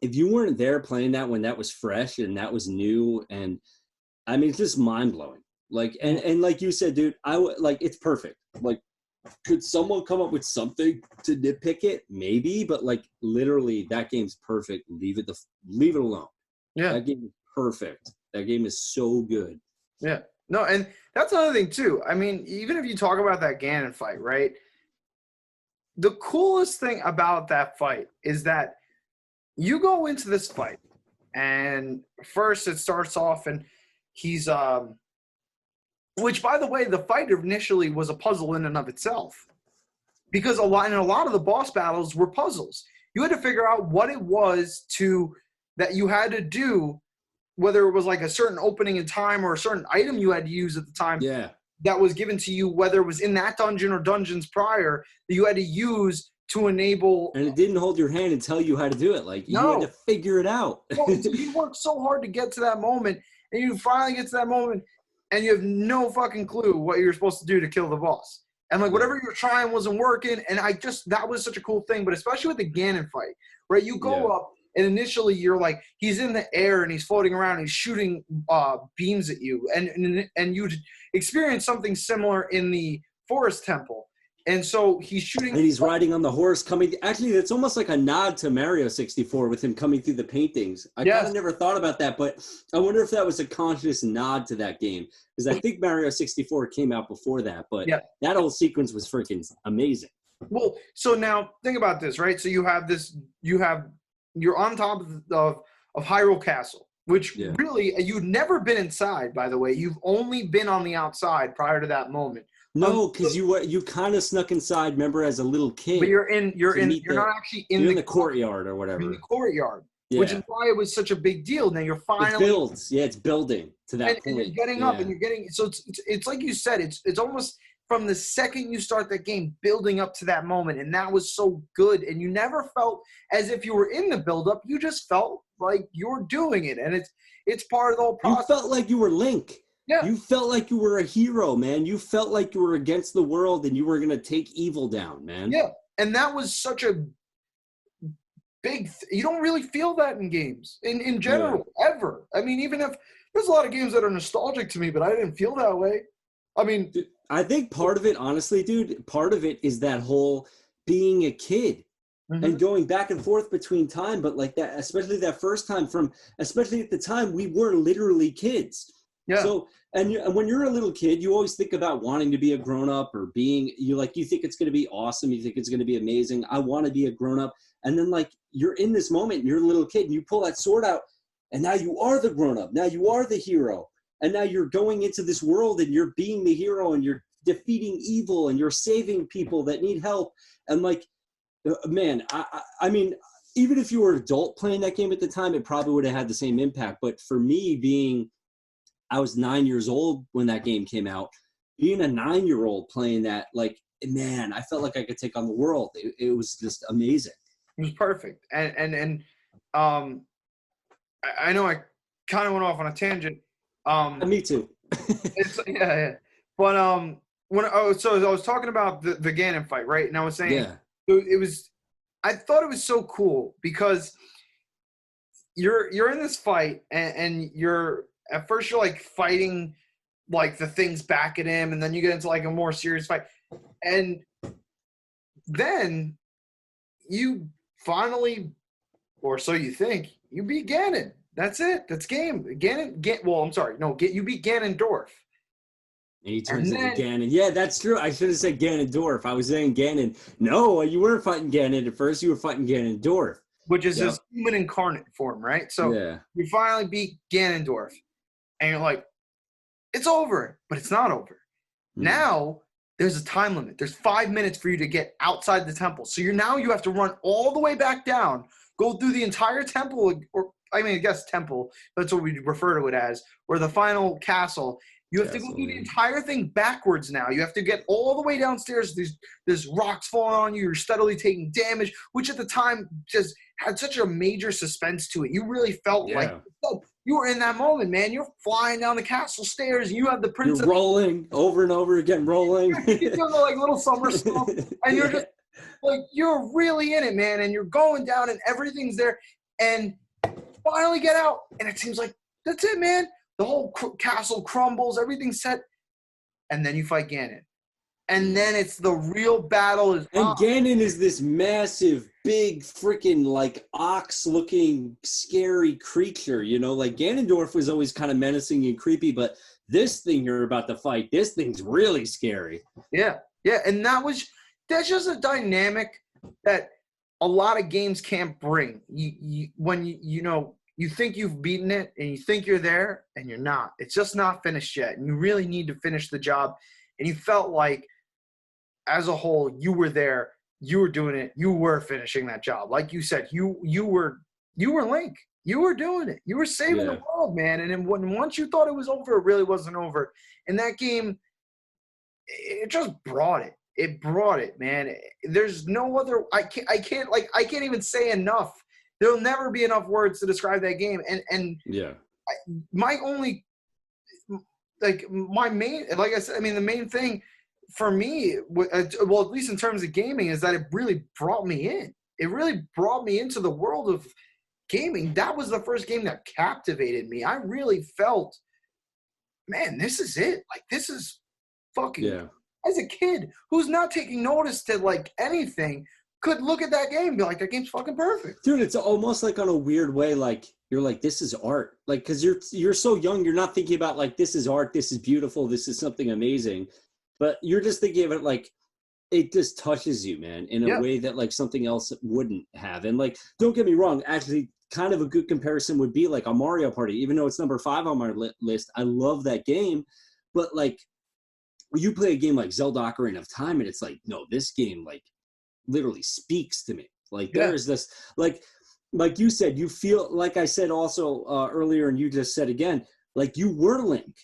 if you weren't there playing that when that was fresh and that was new, and I mean, it's just mind blowing. Like, and like you said, dude, like, it's perfect. Like, could someone come up with something to nitpick it? Maybe, but like literally that game's perfect. Leave it alone. Yeah. That game is perfect. That game is so good. Yeah. No, and that's another thing too. I mean, even if you talk about that Ganon fight, right? The coolest thing about that fight is that you go into this fight, and first it starts off, and he's which, by the way, the fight initially was a puzzle in and of itself, because a lot of the boss battles were puzzles. You had to figure out what it was that you had to do, whether it was like a certain opening in time or a certain item you had to use at the time. Yeah. That was given to you, whether it was in that dungeon or dungeons prior, that you had to use to enable. And it didn't hold your hand and tell you how to do it. Like, you had to figure it out. Well, you worked so hard to get to that moment, and you finally get to that moment, and you have no fucking clue what you're supposed to do to kill the boss. And like whatever you're trying wasn't working, and that was such a cool thing. But especially with the Ganon fight, right? You go up, and initially you're like, he's in the air and he's floating around and he's shooting beams at you, and you experience something similar in the Forest Temple. And so he's shooting. And he's riding on the horse coming. Actually, it's almost like a nod to Mario 64 with him coming through the paintings. I kind of never thought about that, but I wonder if that was a conscious nod to that game. Because I think Mario 64 came out before that, but that whole sequence was freaking amazing. Well, so now think about this, right? So you're on top of Hyrule Castle, which really, you've never been inside, by the way. You've only been on the outside prior to that moment. No, because you kind of snuck inside, remember, as a little kid. But you're not actually in the courtyard or whatever. You're in the courtyard, which is why it was such a big deal. Now you're finally. It builds. Yeah, it's building to that point. And you're getting up, and you're getting. So it's like you said. It's almost from the second you start that game, building up to that moment, and that was so good. And you never felt as if you were in the build-up. You just felt like you were doing it, and it's part of the whole process. You felt like you were Link. Yeah. You felt like you were a hero, man. You felt like you were against the world and you were going to take evil down, man. Yeah, and that was such a big you don't really feel that in games in general, ever. I mean, even if there's a lot of games that are nostalgic to me, but I didn't feel that way. I mean, I think part of it, honestly, dude, part of it is that whole being a kid. And going back and forth between time, but like that, especially that first time especially at the time, we were literally kids. Yeah. So, and when you're a little kid, you always think about wanting to be a grown-up or you think it's going to be awesome. You think it's going to be amazing. I want to be a grown-up. And then like, you're in this moment, you're a little kid and you pull that sword out and now you are the grown-up. Now you are the hero. And now you're going into this world and you're being the hero and you're defeating evil and you're saving people that need help. And like, man, I mean, even if you were an adult playing that game at the time, it probably would have had the same impact. But for me, I was 9 years old when that game came out. Being a 9-year-old playing that, like, man, I felt like I could take on the world. It was just amazing. It was perfect. And I know I kind of went off on a tangent. Me too. Yeah. But so I was talking about the Ganon fight, right? And I was saying I thought it was so cool because you're in this fight and you're at first you're like fighting like the things back at him, and then you get into like a more serious fight, and then you finally, or so you think, you beat Ganon. That's it. That's game. You beat Ganondorf. And he turns into Ganon. Yeah, that's true. I should have said Ganondorf. I was saying Ganon. No, you weren't fighting Ganon at first. You were fighting Ganondorf. Which is his human incarnate form, right? So you finally beat Ganondorf. And you're like, it's over. But it's not over. Now, there's a time limit. There's 5 minutes for you to get outside the temple. So you have to run all the way back down, go through the entire temple, I guess temple, that's what we refer to it as, or the final castle. You have to go through the entire thing backwards now. You have to get all the way downstairs. There's rocks falling on you. You're steadily taking damage, which at the time just had such a major suspense to it. You really felt like you were in that moment, man. You're flying down the castle stairs, and you have the princess. You're rolling over and over again, rolling. You're doing the like little summer stuff, and you're just like you're really in it, man. And you're going down, and everything's there, and finally get out, and it seems like that's it, man. The whole castle crumbles, everything's set, and then you fight Ganon. And then it's the real battle is on. And Ganon is this massive, big, freaking, like, ox-looking, scary creature, you know? Like, Ganondorf was always kind of menacing and creepy, but this thing you're about to fight, this thing's really scary. Yeah, and that's just a dynamic that a lot of games can't bring. When you think you've beaten it and you think you're there and you're not. It's just not finished yet. And you really need to finish the job. And you felt like as a whole, you were there, you were doing it, you were finishing that job. Like you said, you were Link. You were doing it. You were saving the world, man. And then once you thought it was over, it really wasn't over. And that game, it just brought it. It brought it, man. There's no other I can't even say enough. There'll never be enough words to describe that game. My main, like I said, the main thing for me, well, at least in terms of gaming, is that it really brought me in. It really brought me into the world of gaming. That was the first game that captivated me. I really felt, man, this is it. Like, this is fucking, as a kid who's not taking notice to, like, anything, could look at that game and be like, that game's fucking perfect. Dude, it's almost like on a weird way, like, you're like, this is art. Like, because you're so young, you're not thinking about, like, this is art, this is beautiful, this is something amazing. But you're just thinking of it like, it just touches you, man, in a way that, like, something else wouldn't have. And, like, don't get me wrong, actually, kind of a good comparison would be, like, a Mario Party. Even though it's number 5 on my list, I love that game. But, like, you play a game like Zelda Ocarina of Time, and it's like, no, this game, like, literally speaks to me. Like, there's this, like you said, you feel, like I said also earlier, and you just said again, like, you were Link.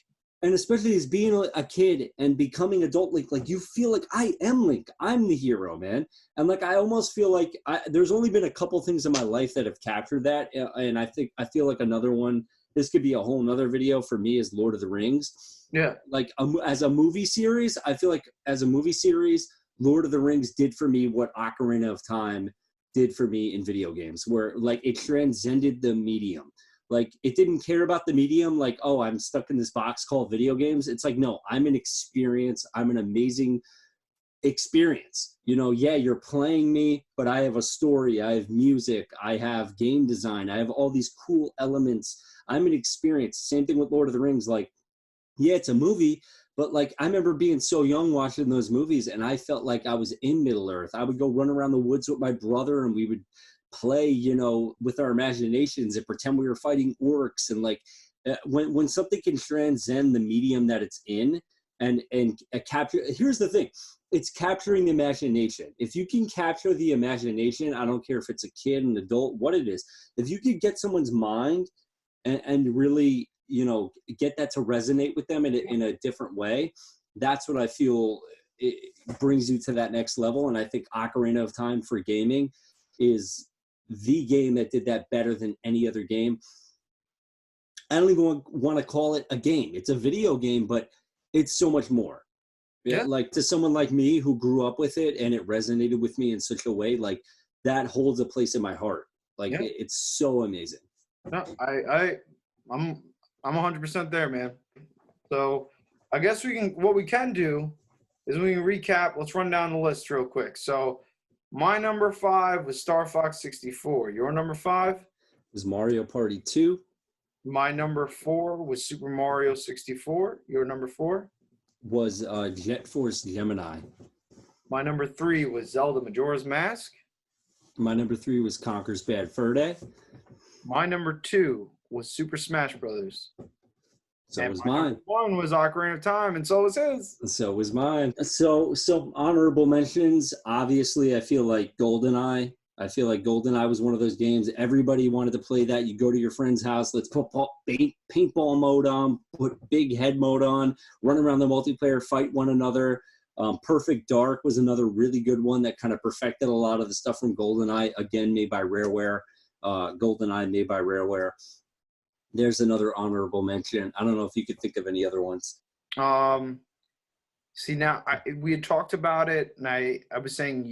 And especially as being a kid and becoming adult Link, like, you feel like, I am Link. I'm the hero, man. And, like, I almost feel like there's only been a couple things in my life that have captured that. And I feel like another one, this could be a whole nother video for me, is Lord of the Rings. Yeah. Like, as a movie series, I feel like as a movie series, Lord of the Rings did for me what Ocarina of Time did for me in video games, where, like, it transcended the medium. Like, it didn't care about the medium, like, oh, I'm stuck in this box called video games. It's like, no, I'm an experience. I'm an amazing experience. You know, you're playing me, but I have a story. I have music. I have game design. I have all these cool elements. I'm an experience. Same thing with Lord of the Rings. Like, it's a movie, but, like, I remember being so young watching those movies, and I felt like I was in Middle-earth. I would go run around the woods with my brother, and we would play, you know, with our imaginations and pretend we were fighting orcs. And, like, when something can transcend the medium that it's in, and capture. Here's the thing. It's capturing the imagination. If you can capture the imagination, I don't care if it's a kid, an adult, what it is. If you could get someone's mind and really, get that to resonate with them in a different way, that's what I feel it brings you to that next level. And I think Ocarina of Time for gaming is the game that did that better than any other game. I don't even want to call it a game. It's a video game, but it's so much more. Yeah. Like to someone like me who grew up with it and it resonated with me in such a way, like that holds a place in my heart. Like it's so amazing. No, I'm 100% there, man. So I guess what we can do is we can recap. Let's run down the list real quick. So my number 5 was Star Fox 64. Your number 5 was Mario Party 2. My number 4 was Super Mario 64. Your number 4 was Jet Force Gemini. My number 3 was Zelda Majora's Mask. My number 3 was Conker's Bad Fur Day. My number 2 was Super Smash Brothers. So was mine. One was Ocarina of Time, and so was his. So was mine. So honorable mentions. Obviously, I feel like GoldenEye. GoldenEye was one of those games everybody wanted to play. That you go to your friend's house, let's put paintball mode on, put big head mode on, run around the multiplayer, fight one another. Perfect Dark was another really good one that kind of perfected a lot of the stuff from GoldenEye. Again, made by Rareware. GoldenEye made by Rareware. There's another honorable mention. I don't know if you could think of any other ones. See, now we had talked about it, and I was saying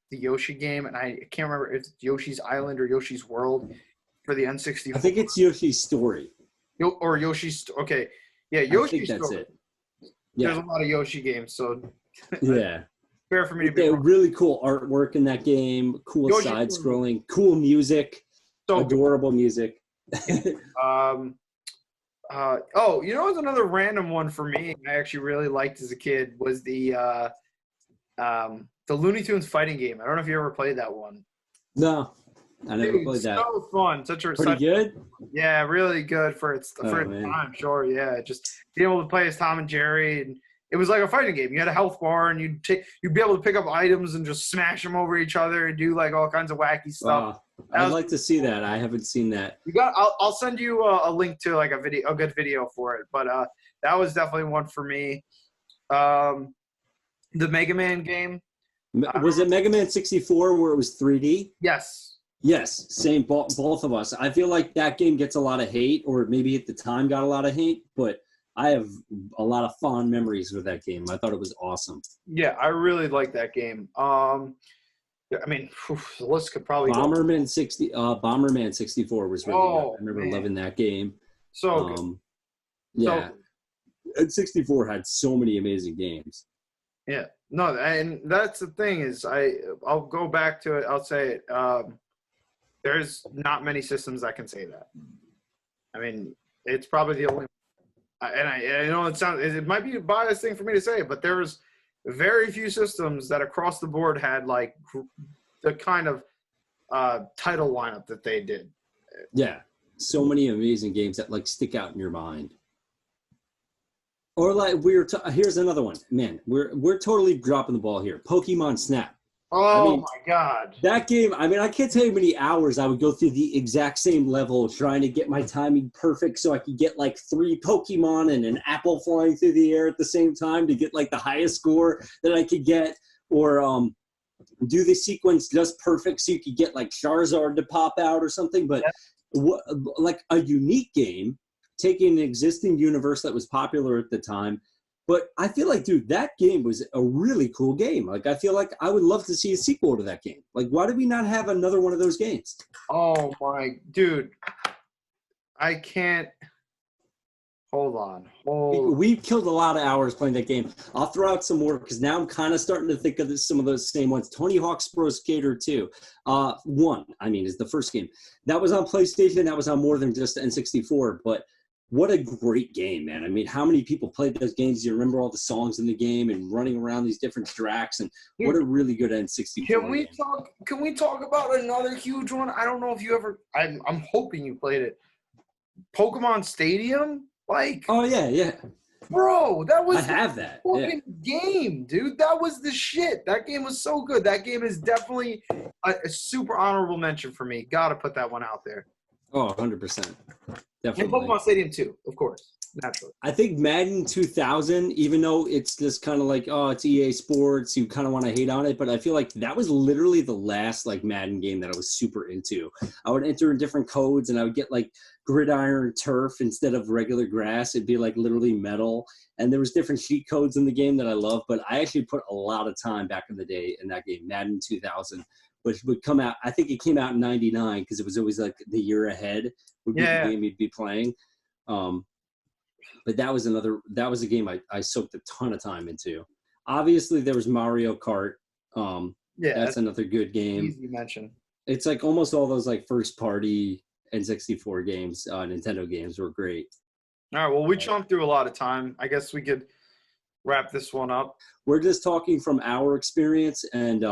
the Yoshi game, and I can't remember if it's Yoshi's Island or Yoshi's World for the N64. I think it's Yoshi's Story. Or Yoshi's. Okay, yeah, Yoshi's Story. That's it. Yeah. There's a lot of Yoshi games, so yeah. Fair for me to be. Really cool artwork in that game. Cool side scrolling. Cool music. So adorable music. What's another random one for me I actually really liked as a kid was the Looney Tunes fighting game. I don't know if you ever played that one. No, I never played that. So fun. Pretty good? Yeah, really good for its time, sure. Yeah, just being able to play as Tom and Jerry, and it was like a fighting game. You had a health bar, and you'd be able to pick up items and just smash them over each other and do like all kinds of wacky stuff. I'd like to see that. I haven't seen that. I'll send you a link to like a good video for it. But that was definitely one for me. The Mega Man game. Was it Mega Man 64 where it was 3D? Yes. Yes, same. Both of us. I feel like that game gets a lot of hate, or maybe at the time got a lot of hate, but I have a lot of fond memories with that game. I thought it was awesome. Yeah, I really like that game. The list could probably Bomberman 64 was really good. I remember loving that game. So good. Yeah. And 64 had so many amazing games. Yeah. No, and that's the thing is I'll go back to it. I'll say it. There's not many systems that can say that. I mean, it's probably the only. And I know it might be a biased thing for me to say, but there's very few systems that across the board had like the kind of title lineup that they did. Yeah, so many amazing games that like stick out in your mind. Or like here's another one, man. We're totally dropping the ball here. Pokemon Snap. Oh my God. That game, I can't tell you how many hours I would go through the exact same level trying to get my timing perfect so I could get like 3 Pokemon and an apple flying through the air at the same time to get like the highest score that I could get, or do the sequence just perfect so you could get like Charizard to pop out or something. But like a unique game, taking an existing universe that was popular at the time. But I feel like, dude, that game was a really cool game. Like, I feel like I would love to see a sequel to that game. Like, why did we not have another one of those games? Oh, my dude. I can't. Hold on. We've killed a lot of hours playing that game. I'll throw out some more because now I'm kind of starting to think of some of those same ones. Tony Hawk's Pro Skater 2. Is the first game. That was on PlayStation. That was on more than just N64, but what a great game, man. I mean, how many people played those games? You remember all the songs in the game and running around these different tracks, and what a really good N64 game. Can we talk about another huge one? I don't know if you ever – I'm hoping you played it. Pokemon Stadium? Like – Oh, yeah. Bro, that was I have that. fucking game, dude. That was the shit. That game was so good. That game is definitely a super honorable mention for me. Gotta put that one out there. Oh, 100%. And Definitely. Pokemon Stadium 2, of course. Naturally. I think Madden 2000, even though it's just kind of like, oh, it's EA Sports, you kind of want to hate on it, but I feel like that was literally the last like Madden game that I was super into. I would enter in different codes and I would get like gridiron turf instead of regular grass. It'd be like literally metal. And there was different cheat codes in the game that I love, but I actually put a lot of time back in the day in that game, Madden 2000, which would come out, I think it came out in 99 because it was always like the year ahead would be the game you'd be playing. But that was a game I soaked a ton of time into. Obviously, there was Mario Kart. That's another good game. Easy mention. It's like almost all those like first party N64 games, Nintendo games were great. All right, well, we chomped through a lot of time. I guess we could wrap this one up. We're just talking from our experience, and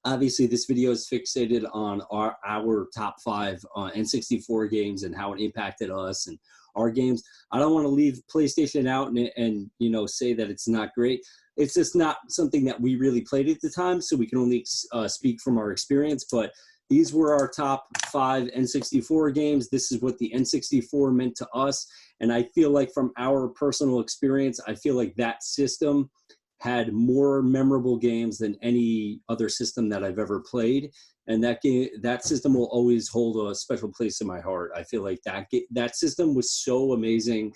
obviously this video is fixated on our top 5 N64 games and how it impacted us and our games. I don't want to leave PlayStation out and you know, say that it's not great. It's just not something that we really played at the time, so we can only speak from our experience. But these were our top 5 N64 games. This is what the N64 meant to us. And I feel like from our personal experience, I feel like that system had more memorable games than any other system that I've ever played. And that system will always hold a special place in my heart. I feel like that system was so amazing.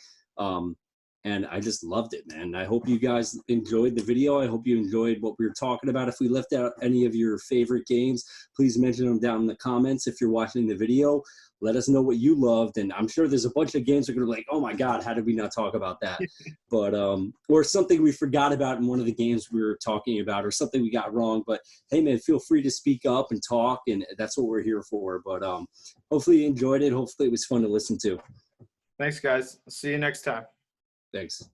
And I just loved it, man. I hope you guys enjoyed the video. I hope you enjoyed what we were talking about. If we left out any of your favorite games, please mention them down in the comments. If you're watching the video, let us know what you loved. And I'm sure there's a bunch of games that are going to be like, oh my God, how did we not talk about that? But, or something we forgot about in one of the games we were talking about, or something we got wrong. But hey, man, feel free to speak up and talk. And that's what we're here for. But hopefully you enjoyed it. Hopefully it was fun to listen to. Thanks, guys. See you next time. Thanks.